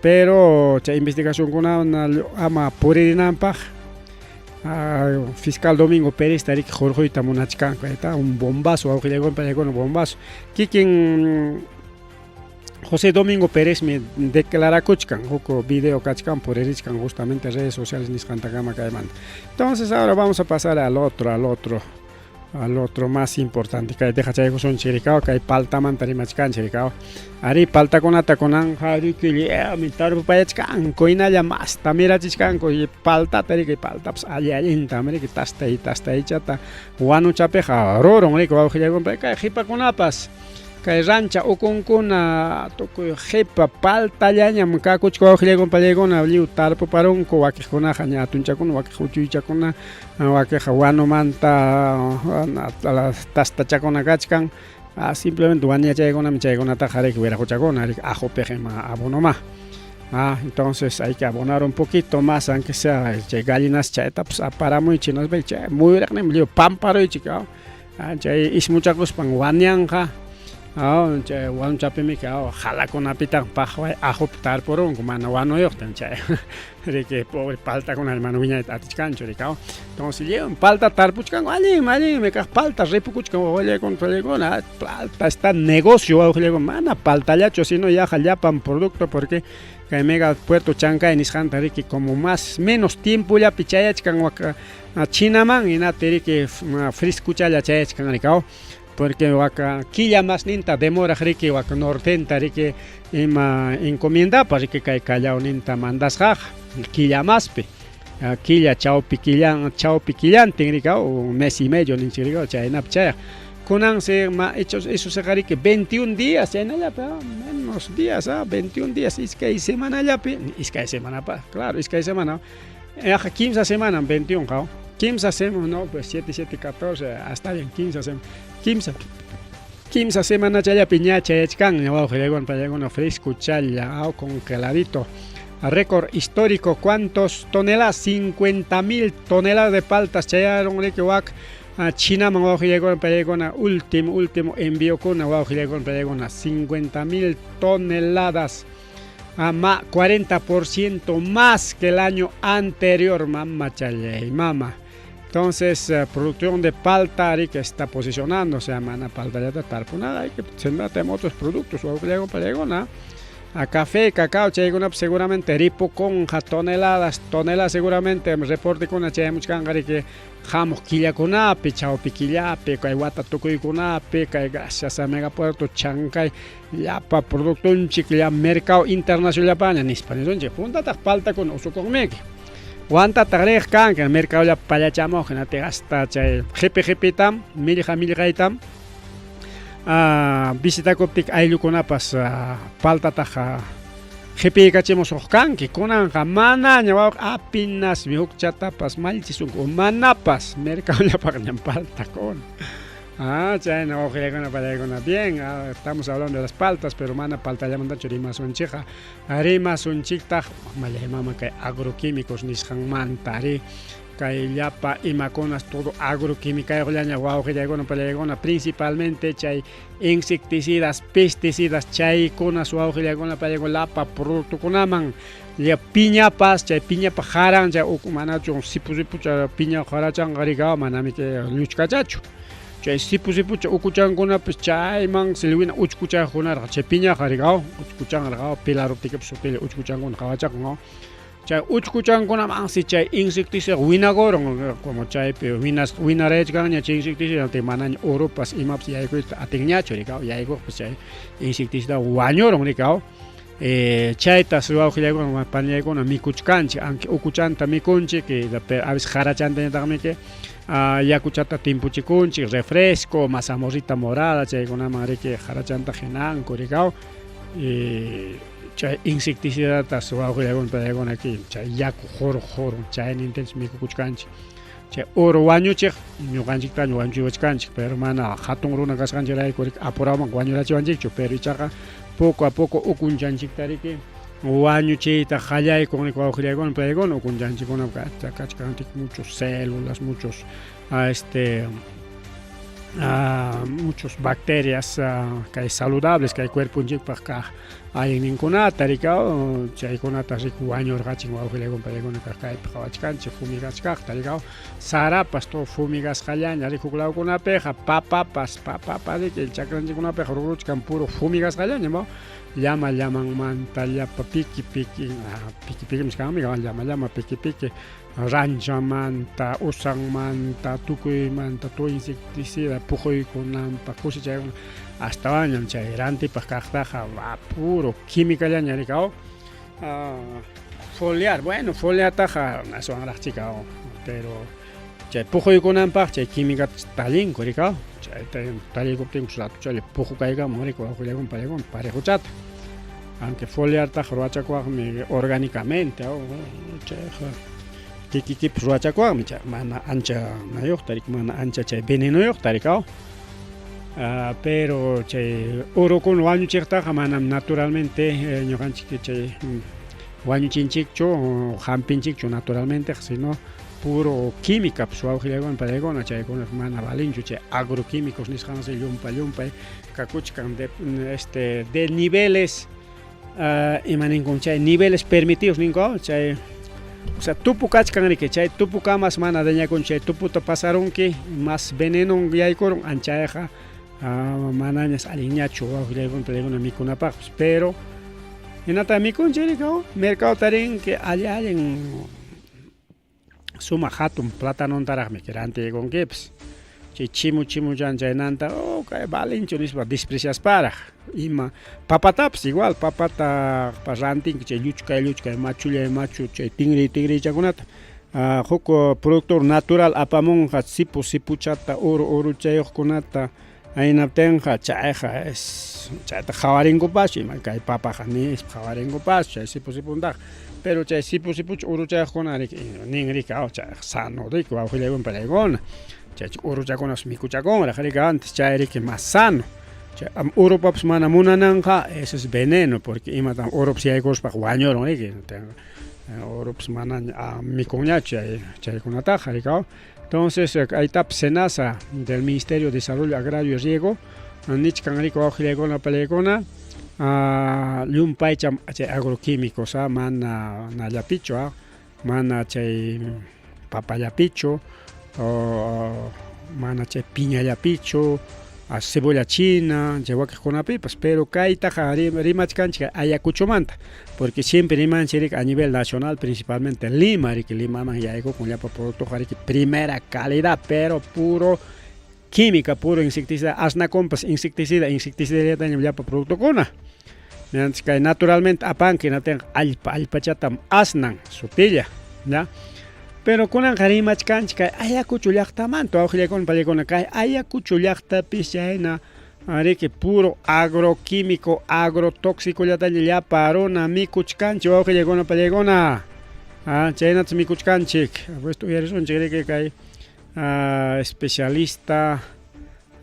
pero la investigación con una ama por el nampaj fiscal Domingo Pérez tarik Jorge y Tamonachkan está un bombazo aunque llegó un bombazo quien José Domingo Pérez me declara cochcan poco video cachcan por erichkan justamente redes sociales ni cantagama caeman. Entonces ahora vamos a pasar al otro más importante que deja chay son chiricao que hay palta mantarimachkan chiricao ari palta con ataconan hari que mi tarbo payachkan coina ya más tamira chichkan ko palta tari que palta pues allá tamere que tasta y chata wanu chapeja rorong ri ko khya con ka hipa con apas que rancha o con toko hipa palta llaña mka kuchko khya con palegona liu tarpo paron ko wa que khona khanya tuncha con wa que chucha con wa que hawano manta la tasta chakona kachkan simplemente wania chayagona mi chayagona tajare que hubiera chagona ajo pejema abonoma entonces hay que abonar un poquito más aunque sea gallinas chayta pues para muy chinos ve muy grande pamparo y chica chay is muchas cosas pan wanianja chay wan chapemi que jala con apita pajo ajo tar por un como no wano yo tan chay de que pobre palta con el mano viña atichcancho de cao entonces llevan palta tarpuchcan ali me cas palta repucuchcan oye con palta está negocio oye con mana palta yacho sino ya jallapan producto porque que mega puerto chanca en isjanta que como menos tiempo ya pichayachcan a chinaman y na teri que friscucha ya chayachcan de cao porque waka quilla más ninta demora que waka nortenta que encomienda para que cae callao ninta mandas jaja quilla más pe quilla chao piquillan tenga un mes y medio ni chirigo chayna chaya kunan se eso se gari que 21 días chayna ya menos días 21 días es que hay semana ya pe es que hay semana pa claro es que hay semana 15 semanas 21 cao 15 hacemos, no, pues 7, 7, 14, hasta bien, 15 hacemos. 15 semanas ya piña chayachkan, abajo llegan para llegar fresco, chaya, congeladito. Récord histórico, ¿cuántos toneladas? 50.000 toneladas de paltas chayaron Rikiwak. China abajo llegan para llegar último envío con abajo llegan para llegar 50.000 toneladas. 40% más que el año anterior, mamá chaley, mamá. Entonces, producción de palta que está posicionándose a mana palta ya está nada, hay que sembrar otros productos, o algo para llegar, a café, cacao, seguramente ripo con toneladas seguramente, reporte con la chay muchos que jamos quilla con ape, chao piquillape, que guata toco con ape, que gracias a Megapuerto Chancay, ya para producto un chicle, ya mercado internacional para en español, ya junta ta palta con uso con meque. Guanta tarej kan que el mercado ya para chamo, que no te gasta chay, jepe tam, milja tam. Visita coptic ayukuna pas palta taja jepe kachemos okan que konan jamana ñawak apinas mihuk chata pas malchisung manapas mercado ya pagan palta con chay no ojele para bien, estamos hablando de las paltas pero mana palta ya manda churima sonchija arima sonchikta malema que agroquímicos nishan mantari kay llapa imaconas todo agroquímica principalmente chay insecticidas, pesticidas chay conas para lapa producto conaman ya piña pas chay piña pajaran chay manacho sipu piña jarachan gariga manami que luchkachacho chay sipu ukuchan kuna pues chay man silwina uchkucha junar chay piña gariga uchkuchan gariga pilar optique psotele uchkuchan kun jawachak no chay uchkuchan kuna man si chay insecticida winagorong como chay pe winarech gaña chay insecticida te manan Europas imaps yaigo atingñacho rikao yaigo pues chay insecticida wañorong rikao chay tasruao gilago panyago na mikuchkanchi aunque ukuchanta mikunchi que a veces jarachanta también que yakuchata timpuchikunchi refresco mazamorrita morada chay kuna madre que jarachanta genanco rikao chay insecticida taswajo yagon padagon aquí chay yaku joro chay nintens miku kuchkanchi chay oro waño che ñuganchik ta ñuganchi wachkanchik pero mana hatun runa kaskanchi ray korik apuraman waño rachi wanchik pero ichaqa poco a poco ukunchanchik tariki waño che ta jallay con el cuajo yagon padagon ukunchanchik con kachkantik muchos células muchos muchas bacterias que hay saludables que hay cuerpo para hay ninguna tarika chay kuna tasik waño raching wa gele con pele con ka pachkan che fumigas ka tarika sara pasto fumigas khayan ari kukla kuna peja papa de que el chakran kuna peja ruch kan puro fumigas khayan mo llaman manta ya piki mis kami llama piki rancha manta usang manta tukui manta to insecticida pujoy kunam pakusi chay hasta bañan chay ranti pakaktaja puro química ya ñaricao foliar taja naso anrachicao pero chay pujoy kunam pa chay química talin koricao chay talin koptin kusatu chay pujo caiga morico ajulegon paregon parejo chat aunque foliar taja roachakwa orgánicamente chay kiki ruachakwa mana ancha nayoq tarik mana ancha chay veneno yoq tarikao pero chay oro con wañu chikta manam naturalmente ñoqanchik chay wañu chinchikcho hampinchikcho naturalmente sino puro química suawjilegon paregon chay con mana valinchu chay agroquímicos nisqanse llumpa kakuchkan de niveles imaninkum chay niveles permitidos ninko chay o sea, tupu kachkan que chay tupu kamas mana daña con chay tupu to pasaron que más veneno ya ikoron anchaeja manañas aliñacho ajulegon pelegona mikunapaq pero enata mikun chirikao mercado tarin que allá en suma hatun plátano tarajme que ante con gips chimu jan nanta kay balincho nisba desprecias para ima papataps igual papata parantin que luchka machu chay tingri chakunata joko productor natural apamon sipu chata oro chayoq kunata Ainaptenja chaeja es chaeta jawaringo pashi, kay papa janis jawaringo pashi, sipu sipundak. Pero chay sipu urucha konarik ningrika o chay sano rik wa hulegon pelegona. Chay urucha konas mikuchakon la jarika antes chay rik más sano. Chay urupaps mana munananja, eso es veneno porque imatan urups ya ikos pa guañoron rik. Urups mana mikuñacha chay kunata jarika. Entonces, ahí está SENASA del Ministerio de Desarrollo Agrario y Riego, Nichkanrico Ajilegona Pelegona, Lumpaicham agroquímicos, mana nayapicho, mana chay papayapicho, mana chay piñayapicho, a cebolla china, llevaque con apipas, pero kaita rimachkanchika ayacuchomanta, porque siempre rimanchirik a nivel nacional, principalmente Lima, que Lima ya llegó con ya producto primera calidad, pero puro química, puro insecticida, asna compas insecticida ya producto cona. Mientras que naturalmente apan que no tenga alpa chatam asnan supilla, ¿ya? Pero con angarimach cancha ayacucho llactamanto con palegona kai ayacucho llacta pishaina are que puro agroquímico agrotóxico ya parona mikuchkancho ojilegona palegona chayna mikuchkanchik pues tú eres un chigre que kai especialista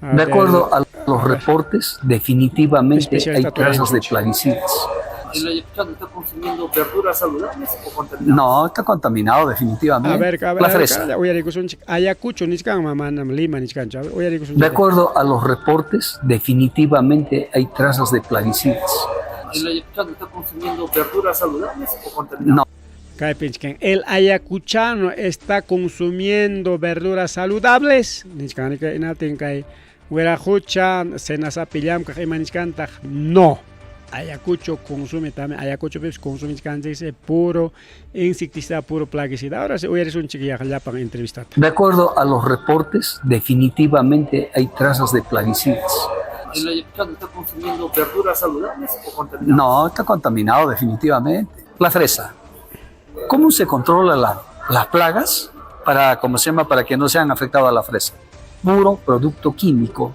de acuerdo a los reportes definitivamente hay trazas de plaguicidas. ¿El ayacuchano está consumiendo verduras saludables o contaminadas? No, está contaminado definitivamente. La fresa. De acuerdo a los reportes, definitivamente hay trazas de plaguicidas. ¿El ayacuchano está consumiendo verduras saludables o contaminadas? No. El ayacuchano está consumiendo verduras saludables. No. Ayacucho consume también, Ayacucho consume puro insecticida, puro plaguicida. Ahora si eres un chiquilla ya para entrevistar. De acuerdo a los reportes, definitivamente hay trazas de plaguicidas. ¿El ayacuchano está consumiendo verduras saludables o contaminadas? No, está contaminado definitivamente. La fresa. ¿Cómo se controla las plagas para que no sean afectadas a la fresa? Puro producto químico.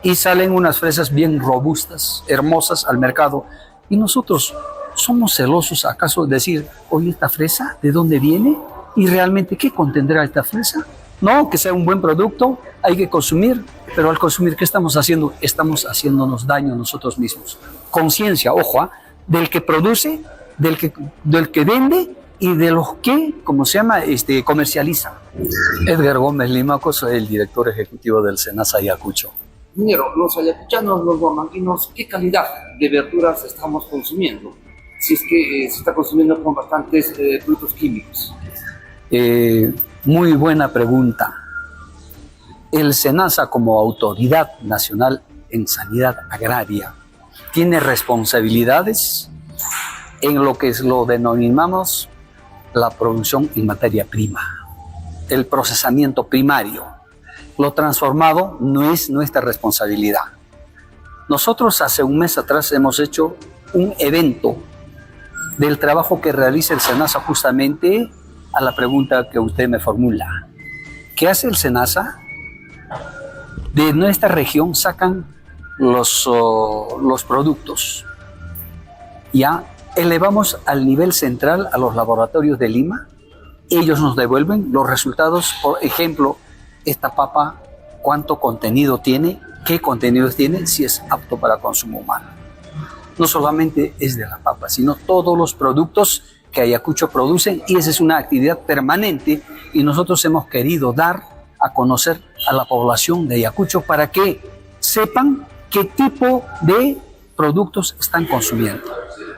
Y salen unas fresas bien robustas, hermosas al mercado. Y nosotros somos celosos, ¿acaso decir, oye, esta fresa, ¿de dónde viene? ¿Y realmente qué contendrá esta fresa? No, que sea un buen producto, hay que consumir, pero al consumir, ¿qué estamos haciendo? Estamos haciéndonos daño nosotros mismos. Conciencia, ojo, del que produce, del que vende y de los que, comercializa. Edgar Gómez Limaco, soy el director ejecutivo del SENASA Ayacucho. Ingeniero, los ayacuchanos, los huamanguinos, ¿qué calidad de verduras estamos consumiendo? Si es que se está consumiendo con bastantes productos químicos. Muy buena pregunta. El SENASA, como autoridad nacional en sanidad agraria, tiene responsabilidades en lo que lo denominamos la producción en materia prima, el procesamiento primario. Lo transformado no es nuestra responsabilidad. Nosotros hace un mes atrás hemos hecho un evento del trabajo que realiza el SENASA justamente a la pregunta que usted me formula. ¿Qué hace el SENASA? De nuestra región sacan los productos. Ya elevamos al nivel central a los laboratorios de Lima. Ellos nos devuelven los resultados, por ejemplo, esta papa, cuánto contenido tiene, qué contenidos tiene, si es apto para consumo humano. No solamente es de la papa, sino todos los productos que Ayacucho produce, y esa es una actividad permanente y nosotros hemos querido dar a conocer a la población de Ayacucho para que sepan qué tipo de productos están consumiendo.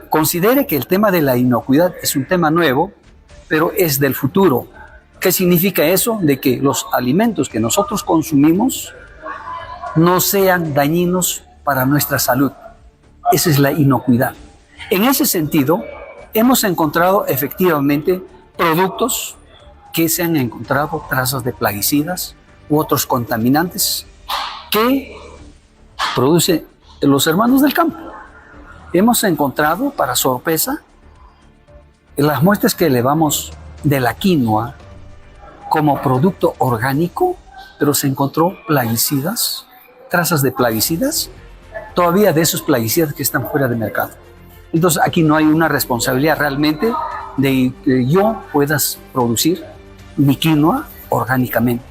Considere que el tema de la inocuidad es un tema nuevo, pero es del futuro. ¿Qué significa eso? De que los alimentos que nosotros consumimos no sean dañinos para nuestra salud. Esa es la inocuidad. En ese sentido, hemos encontrado efectivamente productos que se han encontrado trazas de plaguicidas u otros contaminantes que producen los hermanos del campo. Hemos encontrado, para sorpresa, las muestras que elevamos de la quinoa como producto orgánico, pero se encontró plaguicidas, trazas de plaguicidas, todavía de esos plaguicidas que están fuera de mercado. Entonces aquí no hay una responsabilidad realmente de que yo puedas producir mi quinoa orgánicamente.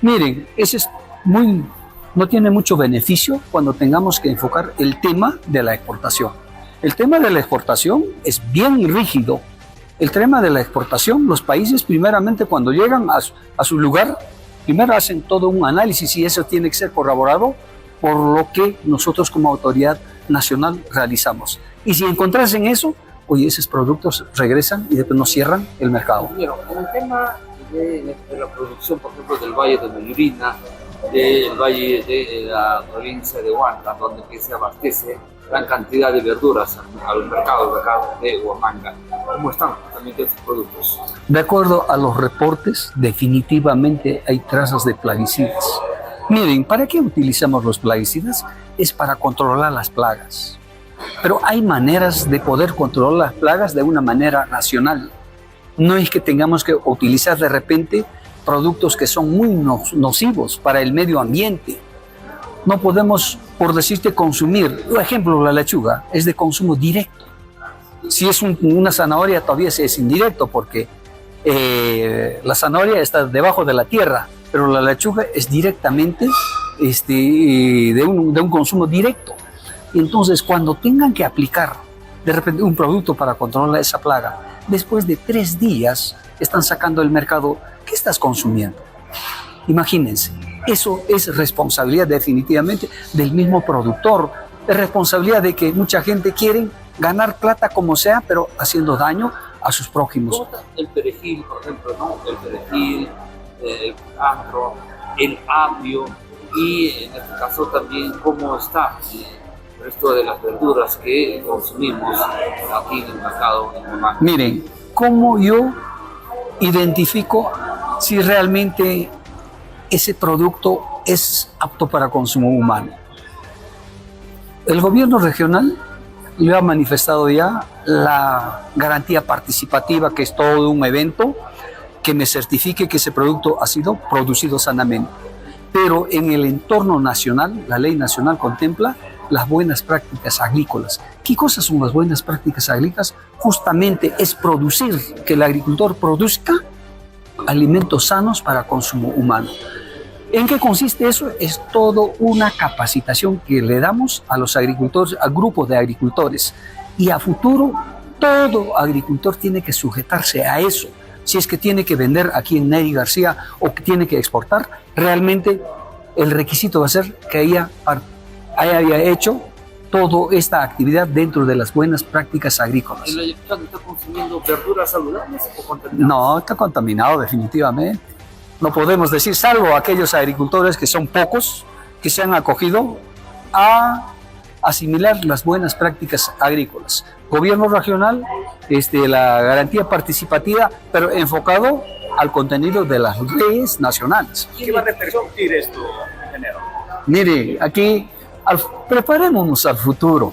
Miren, ese es no tiene mucho beneficio cuando tengamos que enfocar el tema de la exportación. El tema de la exportación es bien rígido. El tema de la exportación, los países primeramente cuando llegan a su lugar, primero hacen todo un análisis y eso tiene que ser corroborado por lo que nosotros como autoridad nacional realizamos. Y si encontrasen eso, oye, esos productos regresan y después nos cierran el mercado. Pero en el tema de la producción, por ejemplo, del Valle de Mayurina, del Valle de la provincia de Huanta, donde se abastece gran cantidad de verduras a los mercados de acá de Huamanga. ¿Cómo están también estos productos? De acuerdo a los reportes, definitivamente hay trazas de plaguicidas. Miren, ¿para qué utilizamos los plaguicidas? Es para controlar las plagas. Pero hay maneras de poder controlar las plagas de una manera racional. No es que tengamos que utilizar de repente productos que son muy nocivos para el medio ambiente. No podemos, por decirte, consumir. Por ejemplo, la lechuga es de consumo directo. Si es una zanahoria, todavía es indirecto porque la zanahoria está debajo de la tierra, pero la lechuga es directamente de un consumo directo. Entonces, cuando tengan que aplicar de repente un producto para controlar esa plaga, después de 3 días están sacando del mercado, ¿qué estás consumiendo? Imagínense, eso es responsabilidad definitivamente del mismo productor, es responsabilidad de que mucha gente quiere ganar plata como sea, pero haciendo daño a sus prójimos. ¿Cómo está el perejil, por ejemplo, ¿no? El perejil, el culantro, el apio y en este caso también cómo está el resto de las verduras que consumimos aquí en el mercado en Huamanga? Miren, ¿cómo yo identifico si realmente ese producto es apto para consumo humano? El gobierno regional le ha manifestado ya la garantía participativa, que es todo un evento que me certifique que ese producto ha sido producido sanamente. Pero en el entorno nacional, la ley nacional contempla las buenas prácticas agrícolas. ¿Qué cosas son las buenas prácticas agrícolas? Justamente es producir, que el agricultor produzca alimentos sanos para consumo humano. ¿En qué consiste eso? Es todo una capacitación que le damos a los agricultores, al grupo de agricultores. Y a futuro, todo agricultor tiene que sujetarse a eso. Si es que tiene que vender aquí en Neri García o que tiene que exportar, realmente el requisito va a ser que haya hecho toda esta actividad dentro de las buenas prácticas agrícolas. ¿El ayacuchano está consumiendo verduras saludables o contaminadas? No, está contaminado definitivamente. No podemos decir, salvo aquellos agricultores que son pocos, que se han acogido a asimilar las buenas prácticas agrícolas. Gobierno regional, la garantía participativa, pero enfocado al contenido de las leyes nacionales. ¿Qué va a repercutir esto, ingeniero? Mire, aquí preparémonos al futuro.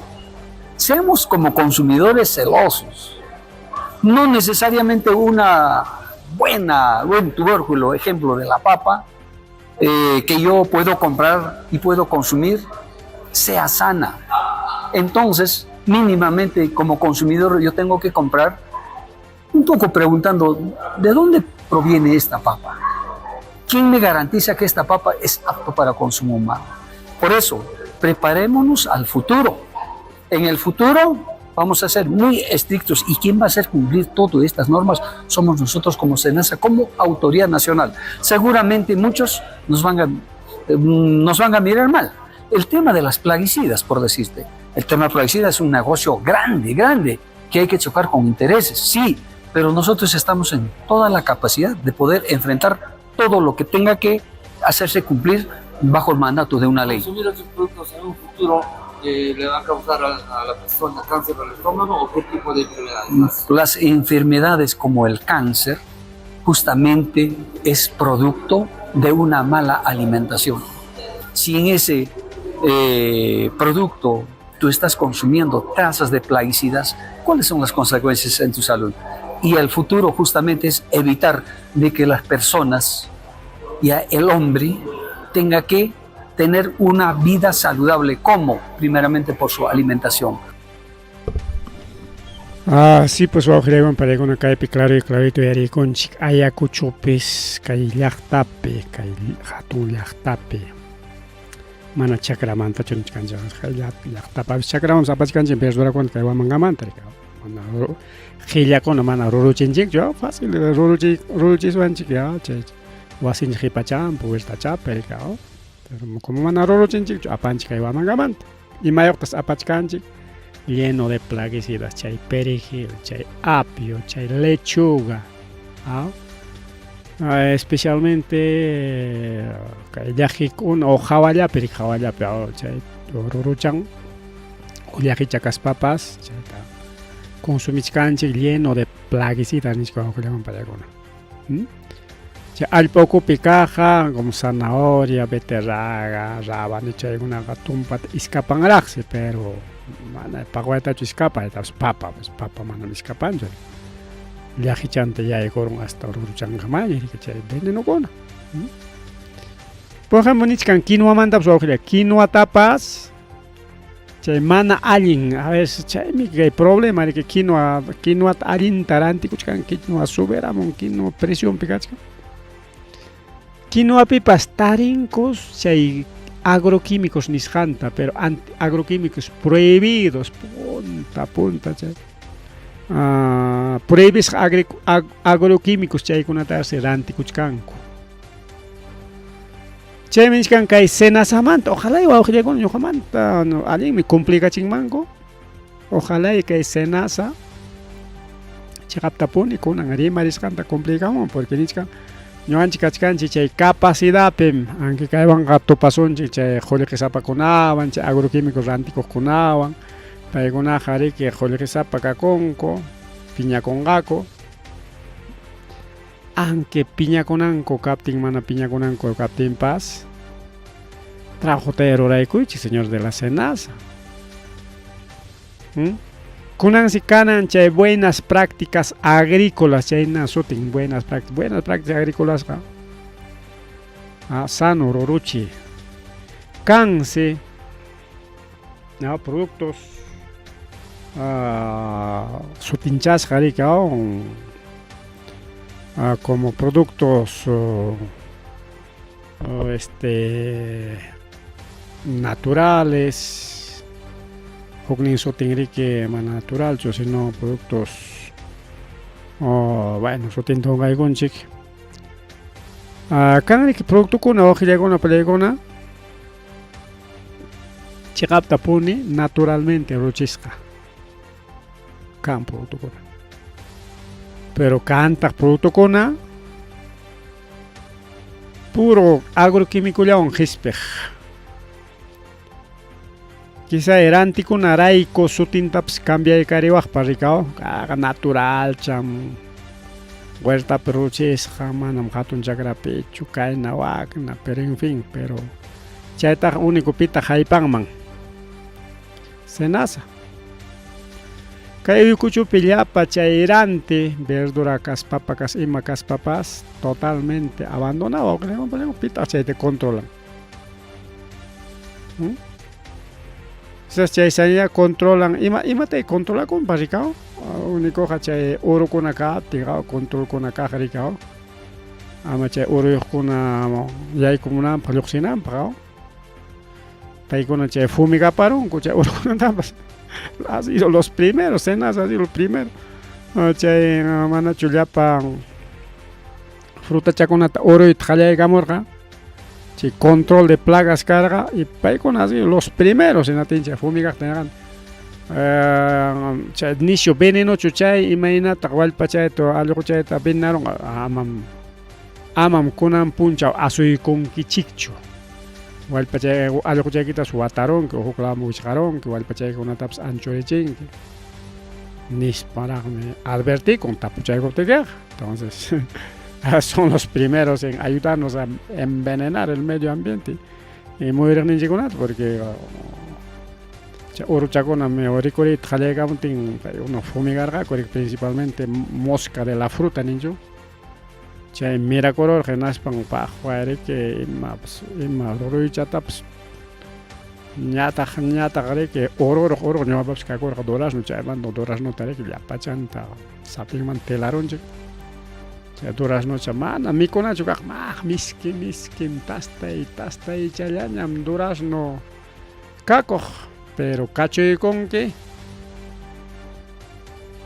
Seamos como consumidores celosos. No necesariamente buen tubérculo, ejemplo de la papa, que yo puedo comprar y puedo consumir, sea sana. Entonces, mínimamente como consumidor yo tengo que comprar un poco preguntando, ¿de dónde proviene esta papa? ¿Quién me garantiza que esta papa es apta para consumo humano? Por eso, preparémonos al futuro. En el futuro vamos a ser muy estrictos y ¿quién va a hacer cumplir todas estas normas? Somos nosotros como SENASA, como autoridad nacional. Seguramente muchos nos van a mirar mal. El tema de las plaguicidas, por decirte, el tema de plaguicidas es un negocio grande, que hay que chocar con intereses, sí, pero nosotros estamos en toda la capacidad de poder enfrentar todo lo que tenga que hacerse cumplir bajo el mandato de una ley. ¿Consumir estos productos en un futuro le va a causar a la persona cáncer del estómago o qué tipo de enfermedades? Las enfermedades como el cáncer justamente es producto de una mala alimentación. Si en ese producto tú estás consumiendo trazas de plaguicidas, ¿cuáles son las consecuencias en tu salud? Y el futuro justamente es evitar de que las personas, ya el hombre, tenga que tener una vida saludable. ¿Cómo? Primeramente por su alimentación. Sí, pues wawqriwan paykuna kaypi claro y clarito yarikunchik Ayacuchupis kay llaqtapi, kay hatun llaqtapi mana chakramanta chunichkanchik kay llaqtapi chakraman sapachkanchik verdurakunata kay wamankamanta rikaw mana qhilakuna mana ruruchinchikchu fácil ruruchiswanchik chay wasinchik qhipachampi vueltachapi rikaw pero como mana ruruchinchikchu apanchik kay wamankamanta imayuqtas apachkanchik lleno de plaguicidas, chay perejil, chay apio, chay lechuga, especialmente llajikuna o jawallapi chay ruruchan ullaqicha kaspapas chayta consumichkanchik lleno de plaguicidas nishpa wawqillawan paykuna. Chay allpaukupi kaja como zanahoria, beterraga, rábano chaykunaqa tumpata iskapanraqsi pero mana paquatachu escapa, papa, pues papa mana escapancho. Llajichanta yaykurun hasta ruruchankamay chay venenokuna. Por ejemplo, nichkan quinoamantapas wawqilla, quinoatapas chay mana allin, a veces chaymi kay problema de que quinoata allinta rantikuchkan, quinoa suberamun, quinoa presionpi kachkan. Quinoapipas tarincos chay agroquímicos nisqanta, pero agroquímicos prohibidos, punta chay. Prohibidos agroquímicos chaykunatasi rantikuchkanku. Chaymi nishkan kay senasamanta, ojalá wawqillakuna ñuqamanta allinmi complicachinmanku. Ojalá kay senasa chiqaptapuni kunan rimarisqanta complicamun porque nishkan ñuqanchik kachkanchik chay capacidadpi aunque kaywanqa tupasunchik chay qullqisapakunawan chay agroquímicos rantikuqkunawan paykunaqa riki qullqisapa kakunku piñakunqaku aunque piñakunanku kaptin mana piñakunanku kaptinpas trabajota ruraykuychik señor de la Senasa. Kunansi kanan chay buenas prácticas agrícolas chayna sutin buenas prácticas agrícolas sano ruruchi kansi productos sutinchasqa rikaw como productos naturales. Huknin sutin riki mana natural, sino productos bueno, sutin tongaykunchik. Kan riki productukuna wawqillakuna pallaykuna chiqaptapuni naturalmente ruchisqa kan productukuna. Pero kantaq productukuna puro agroquímicollawan hisp'ik. Quizá erantikuna rayku sutintapas cambiaykariwaqpa rikaw natural cham huertapi ruchisqa manam hatun chakrapichu kayna wakna pero en fin pero chaytaq unikupita haypanman Senasa. Kay uykuchupi llapa chay ranti verdura kaspapas ima kaspapas totalmente abandonado pita chayta controlan. Chay sanidad controlan imata controla con paricao único chay urukuna kaptin controlkuna rikaw ama chay uruyuqkuna yaykumunanpaq lluqsinanpaq paykuna chay fumigaparunku chay urukunatapas ha sido los primeros Senasa ha sido los primeros chay manachu llapan frutachakunata uruyta qallaykamurqa control de plagas carga y paykuna así los primeros en atincha fumigar tenerán inicio veneno chuchay imaynata wallpa chayto algo chayta venaron amam kunan punchaw asuykunkichikchu wallpa chay algo chaykita suwataronki huklama wichqaronki wallpa chaykunatapas anchurichinki nisparaqmi advertikun tapuchaykuptikiqa entonces son los primeros en ayudarnos a envenenar el medio ambiente y muy riqninchikunata porque uruchakuna rikurita qallaykamuntin uno fumigarqa principalmente mosca de la fruta ninchu Chay miracoror genaspan pajuare que ima ruichata pues ñata gare que oro no va a correr doras no chay mando doras no tare que ya pachanta sapin man telaron che doras no chamana mi kona juga miskin tastai chayanyam doras no caco pero cacho y con que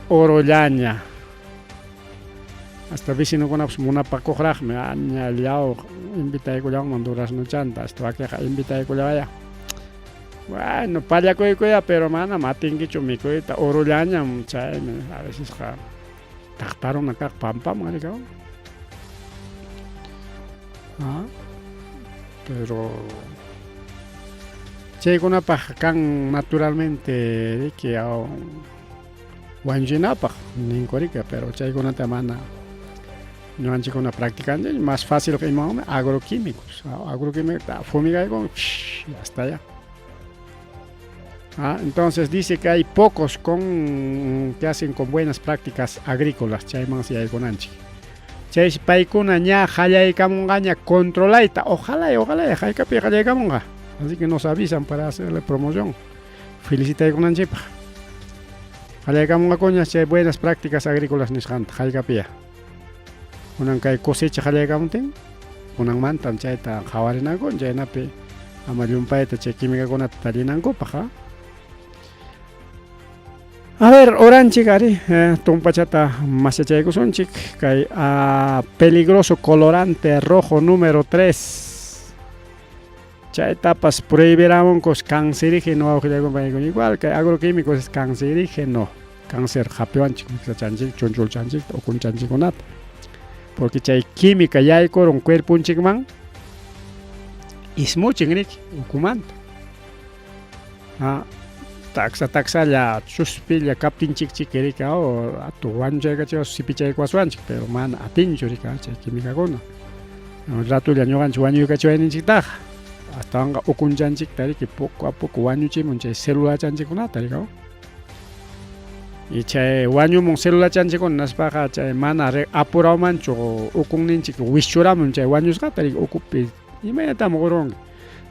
oro llaña hasta vecino con una paco graj me han liado invita a culiar manduras no chanta esto aquí invita a culiar bueno para cuya pero mana matin que chumico y oro llaña mucha a veces ja tartaron acá pampa marica pero che con una paja can naturalmente de que a wanjinapa ni corica pero che con una temana no han chico una practicante más fácil que agroquímicos fumiga con ya está ya. Entonces dice que hay pocos que hacen con buenas prácticas agrícolas chaymans y ayconanchi chay paikuna ña jallay kamungaña controlaita ojalá haykapi jallay kamunga así que nos avisan para hacerle promoción felicita ayconanchi jallay kamunga coña chay buenas prácticas agrícolas nishant haykapi unang kay cosecha jallay kamunten unang mantan chayta jawarinanko chaynapi amalyumpayta chay química tarinanko paja. A ver, oranchik ari, tumpachata masachaykusunchik kay peligroso colorante rojo número 3. Chay tapas prohibiramos cancerígeno, igual que agroquímicos es cancerígeno, cáncer japioanchik, chanchik, chunchul chanchik, o kun chanchikunat. Porque chay química ya hay con un cuerpo un chikman, ismuchingrik, ukumanta. Taxa ya suspilla captain chick erika o atu wanja gacho sipicha kwaswanchik pero man atincho rika chay química gona. Rato ya ñoganchi wañu gacho en chikta. Hasta anga okunjanchik tari que poco a poco wañu chimun chay célula chanchikunata rika. Y chay wañu mon célula chanchikun naspaja chay mana apurao mancho okunninchik wishuramun chay wañus gatari okupi imayatamo gorong.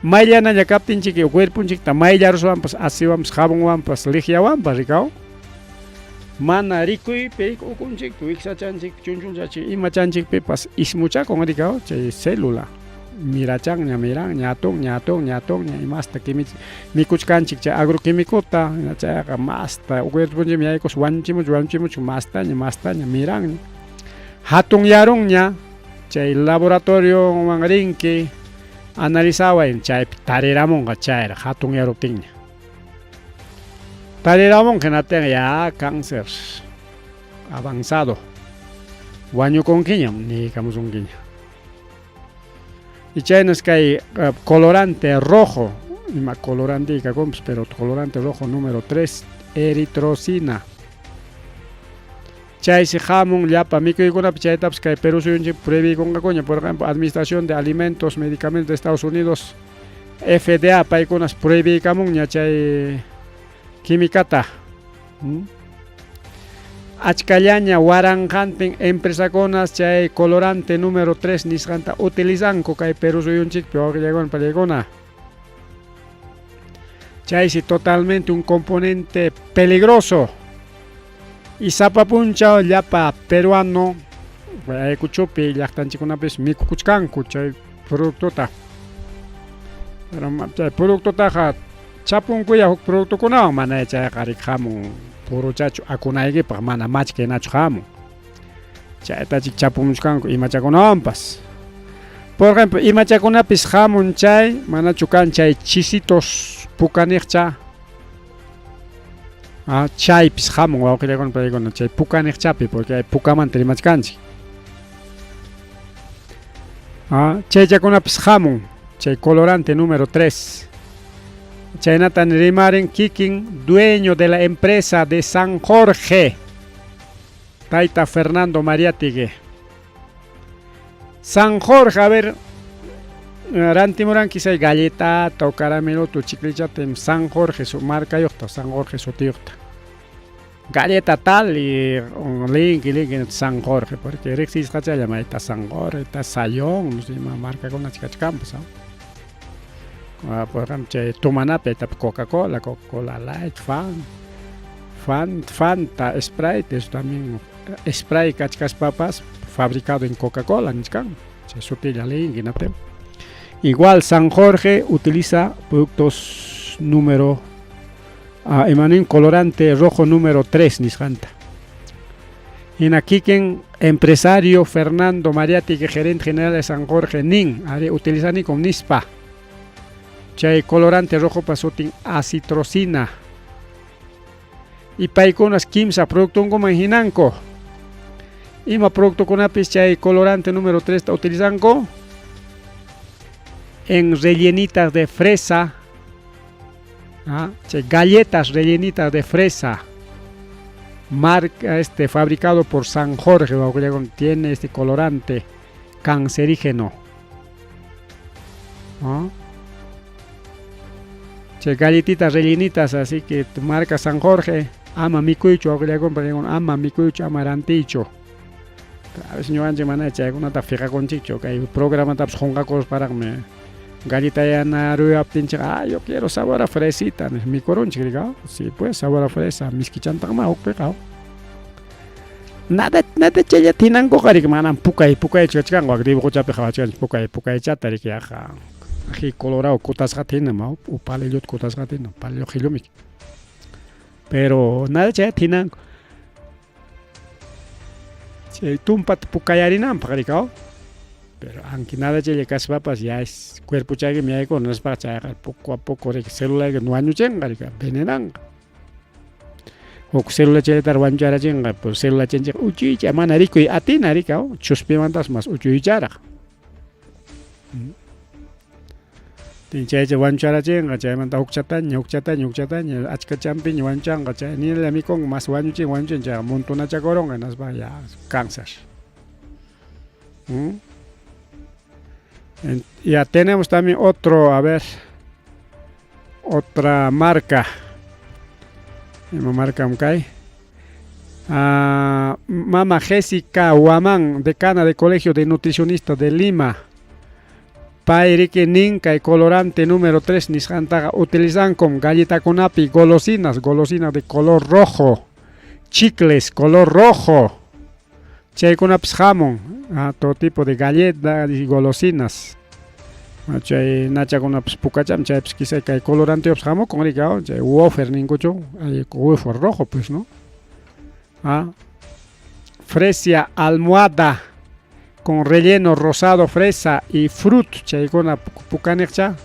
Maillana ya captain chiqui cuerpo chiquita maillar swampas así vamos jabón wampas ligia wampas ricao mana ricui pe ukun chic tuixa chanchik chunchun chachi ima chanchik pe pas ismucha con ricao che célula mirachang nya mirang nyatong nya imasta kimi mikuchkanchik cha agroquimicota cha masta cuerpo chi mi aikos wanchimuch masta nya mirang hatong yarong nya chay laboratorio mangarinki analizaba en chay tareramon gachayra hatun yarutin tareramon que naten ya cáncer avanzado wañu con quiñam ni camus un quiña y chay nos cae colorante rojo ima colorante pero colorante rojo número 3 eritrocina chay si jamón llapa mico y con chay taps que Perú soy previ con coña por ejemplo Administración de Alimentos Medicamentos de Estados Unidos FDA para con las previ camón ya chay quimicata achcallaña waranjanten empresa conas chay colorante número 3 nisganta utilizan coca Perú soy un chic peor que llegó en peligona chay si totalmente un componente peligroso. Y zapapuncha llapa peruano, kuchupi llaktanchik kunapis mikukuchkanku chay productota. Pero chay productota ja chapunkuya huk producto kunawan mana chay qarik hamun puro chachu akunaykipak mana machkinachu hamun. Chaytachik chapumuchkanku imachakunawanpas. Por ejemplo, imachakunapis hamun chay manachu kan chay chisitos pukaniqcha. Chay pis jamón o que le con chay pucan chapi porque hay pucaman terimachkanchi chay ya con una pis jamón chay colorante número 3 chay Nathan Rimaren Kikin dueño de la empresa de San Jorge Taita Fernando Mariatique San Jorge a ver Rantimuran quizá galleta o caramelo tu chiclicha tem San Jorge su marca yocta San Jorge su tiocta galleta tal y link San Jorge, porque Rexis se llama esta San Jorge, esta Sayón, no sé, marca con las chicas campos. Por ejemplo, Tumanape, Coca-Cola, Coca-Cola Light, Fanta, Sprite, eso también, Sprite, cachas papas, fabricado en Coca-Cola, igual San Jorge utiliza productos número emanen colorante rojo número 3 niscanta. En aquí quien empresario Fernando Mariati, que gerente general de San Jorge nin utiliza ni con nispa. Chay colorante rojo pasotin acitrocina. Y paikonas kimsa producto como hinanco. Y ma producto con apis chay colorante número 3 está utilizando en rellenitas de fresa. Galletas rellenitas de fresa, marca fabricado por San Jorge, tiene este colorante cancerígeno. Galletitas rellenitas, así que marca San Jorge, ama mi cuicho, ama mi cuicho, amaranticho. A veces yo antes me he una fija con chicho, que hay programa taps jongacos para me. Galleta ya naruya pinche, yo quiero sabor a fresita, mi coronchi, sí, pues sabor a fresa, mis kichanta ma pegado. Nada chella tinan gogari que manan pukai chachkan, agribo cocha peja chachkan, pukai chatari que aja. Aji colorado cotas gatina ma, upale yot cotas gatina, palio hilumik. Pero nada chella tinan. Si tumpat pukayarinan pagaricao. Pero aunque nada llegue casi papas ya es cuerpo chague me hay con las papas poco a poco de célula que no año chenga venenan o célula chegue tar wanjara chenga pues célula chenga uchi chamana rico y atina rico chuspe mandas más uchi chara tinche wanjara chenga chamanta ukchataña achka champiñ wanchanga cha ni la mi con más wanchi ya montona chacoronga nas vaya cáncer. Ya tenemos también otra marca. Marca Mama Jessica Huamán, decana de Colegio de Nutricionistas de Lima. Pairique Ninca y colorante número 3 niscantaga utilizan con galleta con api, golosinas de color rojo, chicles color rojo. Chay con apps jamón, todo tipo de galletas y golosinas. Chay nacha con apps pucacham, chay quizá que hay colorante apps jamón con rigao, chay wafer ningucho, hay wafer rojo pues, ¿no? Fresia almohada con relleno rosado, fresa y fruit, chay con la pucanecha.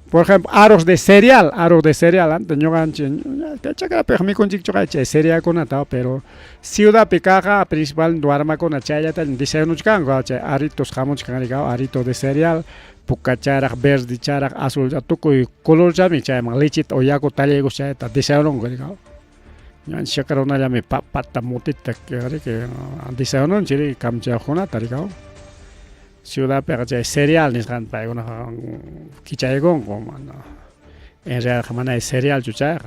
Por ejemplo, aros de cereal, antes yo ganché, chacara pejami con chicho cereal con atao, pero ciudad picaja principal duarma con achaya tal diseño chicango, aritos jamón chicango, arito de cereal, pucacharak verde charak azul atuco y color jami chayma lichit o yaco talego chayta diseño no garigo. Yo chacara una llame pata motita que diseño no chiri kamcha jona tarigao. Ciudad pero cereal ni kan pa una kichaygon como en real jamana es cereal chucha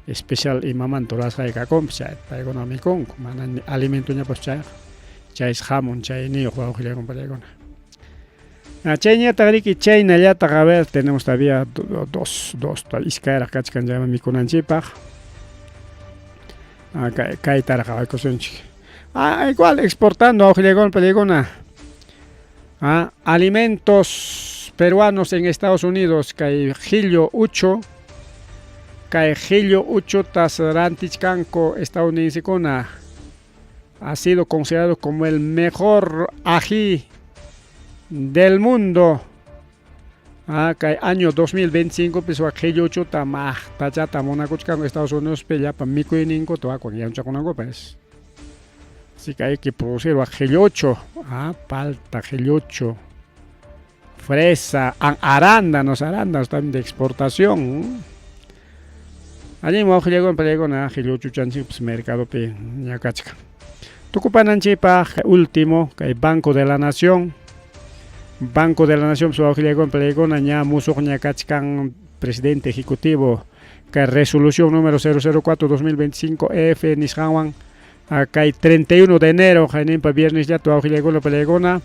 especial imaman toras hay ka compcha pa una mi con mana alimento nya pues cha es jamón chay ni juego que con pa na chenya tariki chayna ya tagaver tenemos todavía dos iskara kachkan llama mi kunanchipa kai taraka kosunchi igual exportando a Ojilegón peligona. Alimentos peruanos en Estados Unidos, Caijillo Ucho Tasarantichcanco estadounidense ha sido considerado como el mejor ají del mundo. Año 2025 pues Caijillo Ucho tachata monacochcanco Estados Unidos pella para mico y ninco toa con ya un chaconango pues. Así que hay que producir ajilocho, palta, ajilocho, fresa, arándanos también de exportación. Allí me llegó en pelego na ajilocho chanchi pues mercado pe ñacacha. Tucupananchipa último que Banco de la Nación pues llegó en pelego na ña muso ñacachcan presidente ejecutivo que resolución número 004-2025 nishanwan kay 31 de enero jainimpa viernes ya tuwa hilegona pelegona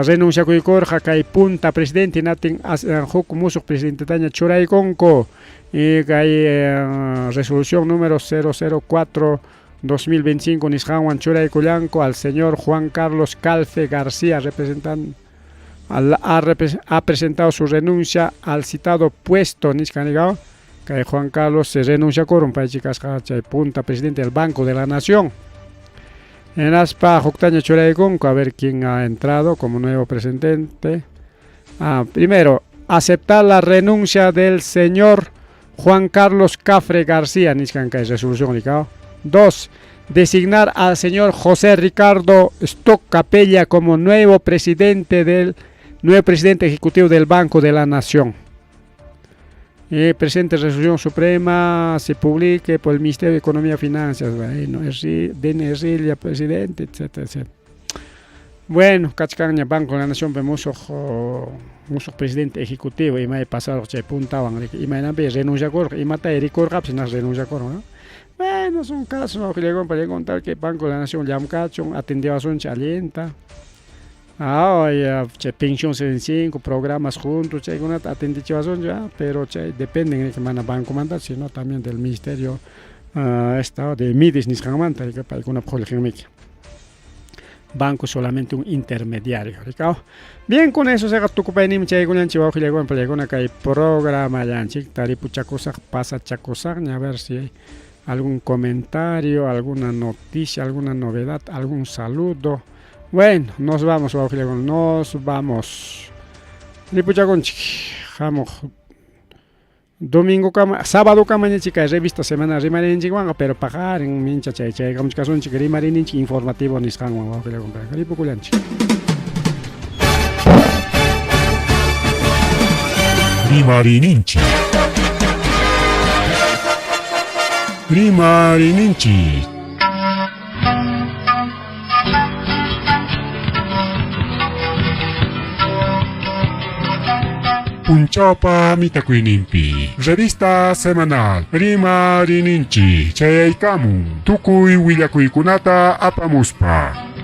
renuncia kuykorja kay punta presidente natin huk musuq presidente taña churaykunku y kay resolución número 004-2025 nishanwan churaykullanku al señor Juan Carlos Calfe García ha presentado su renuncia al citado puesto niskanigao que Juan Carlos se renuncia con chicas punta presidente del Banco de la Nación. En aspa Joctaña Churaykunku, a ver quién ha entrado como nuevo presidente. Primero, aceptar la renuncia del señor Juan Carlos Cafre García, niskanka es resolución. 2. Designar al señor José Ricardo Stock Capella como nuevo presidente ejecutivo del Banco de la Nación. Presente resolución suprema se publique por el Ministerio de Economía y Finanzas, bueno, DNR, presidente, etcétera, etcétera. Bueno, Cachacaña Banco de la Nación, vemos presidente ejecutivo y me he pasado que puntaban y me han renuncia y mata Eric Orgap sin renuncia ¿no? Bueno, son casos no que le para contar que Banco de la Nación ya atendió a su alienta. Pensión 75, programas juntos, atendición ya, pero depende de que van a banco mandar, sino también del Ministerio de Midis Niskamanta, que para alguna banco solamente un intermediario. Bien, con eso se ocupa en Nimche y Gulanchi bajo y con Pelegona que hay programa Yanchi, Taripu Chacosa, pasa Chacosa, a ver si hay algún comentario, alguna noticia, alguna novedad, algún saludo. Bueno, nos vamos, nos vamos. Domingo sábado cama chica revista semana rimarin chihuahua pero pagar en mincha chay como caso chica rimarin informativo ni scan wa que le comprar caripo culanchi Rimarininchi. Punchapa Mitakuinimpi. Revista semanal. Rimarininchi. Chayaykamu. Tukuy Willakuikunata apamuspa.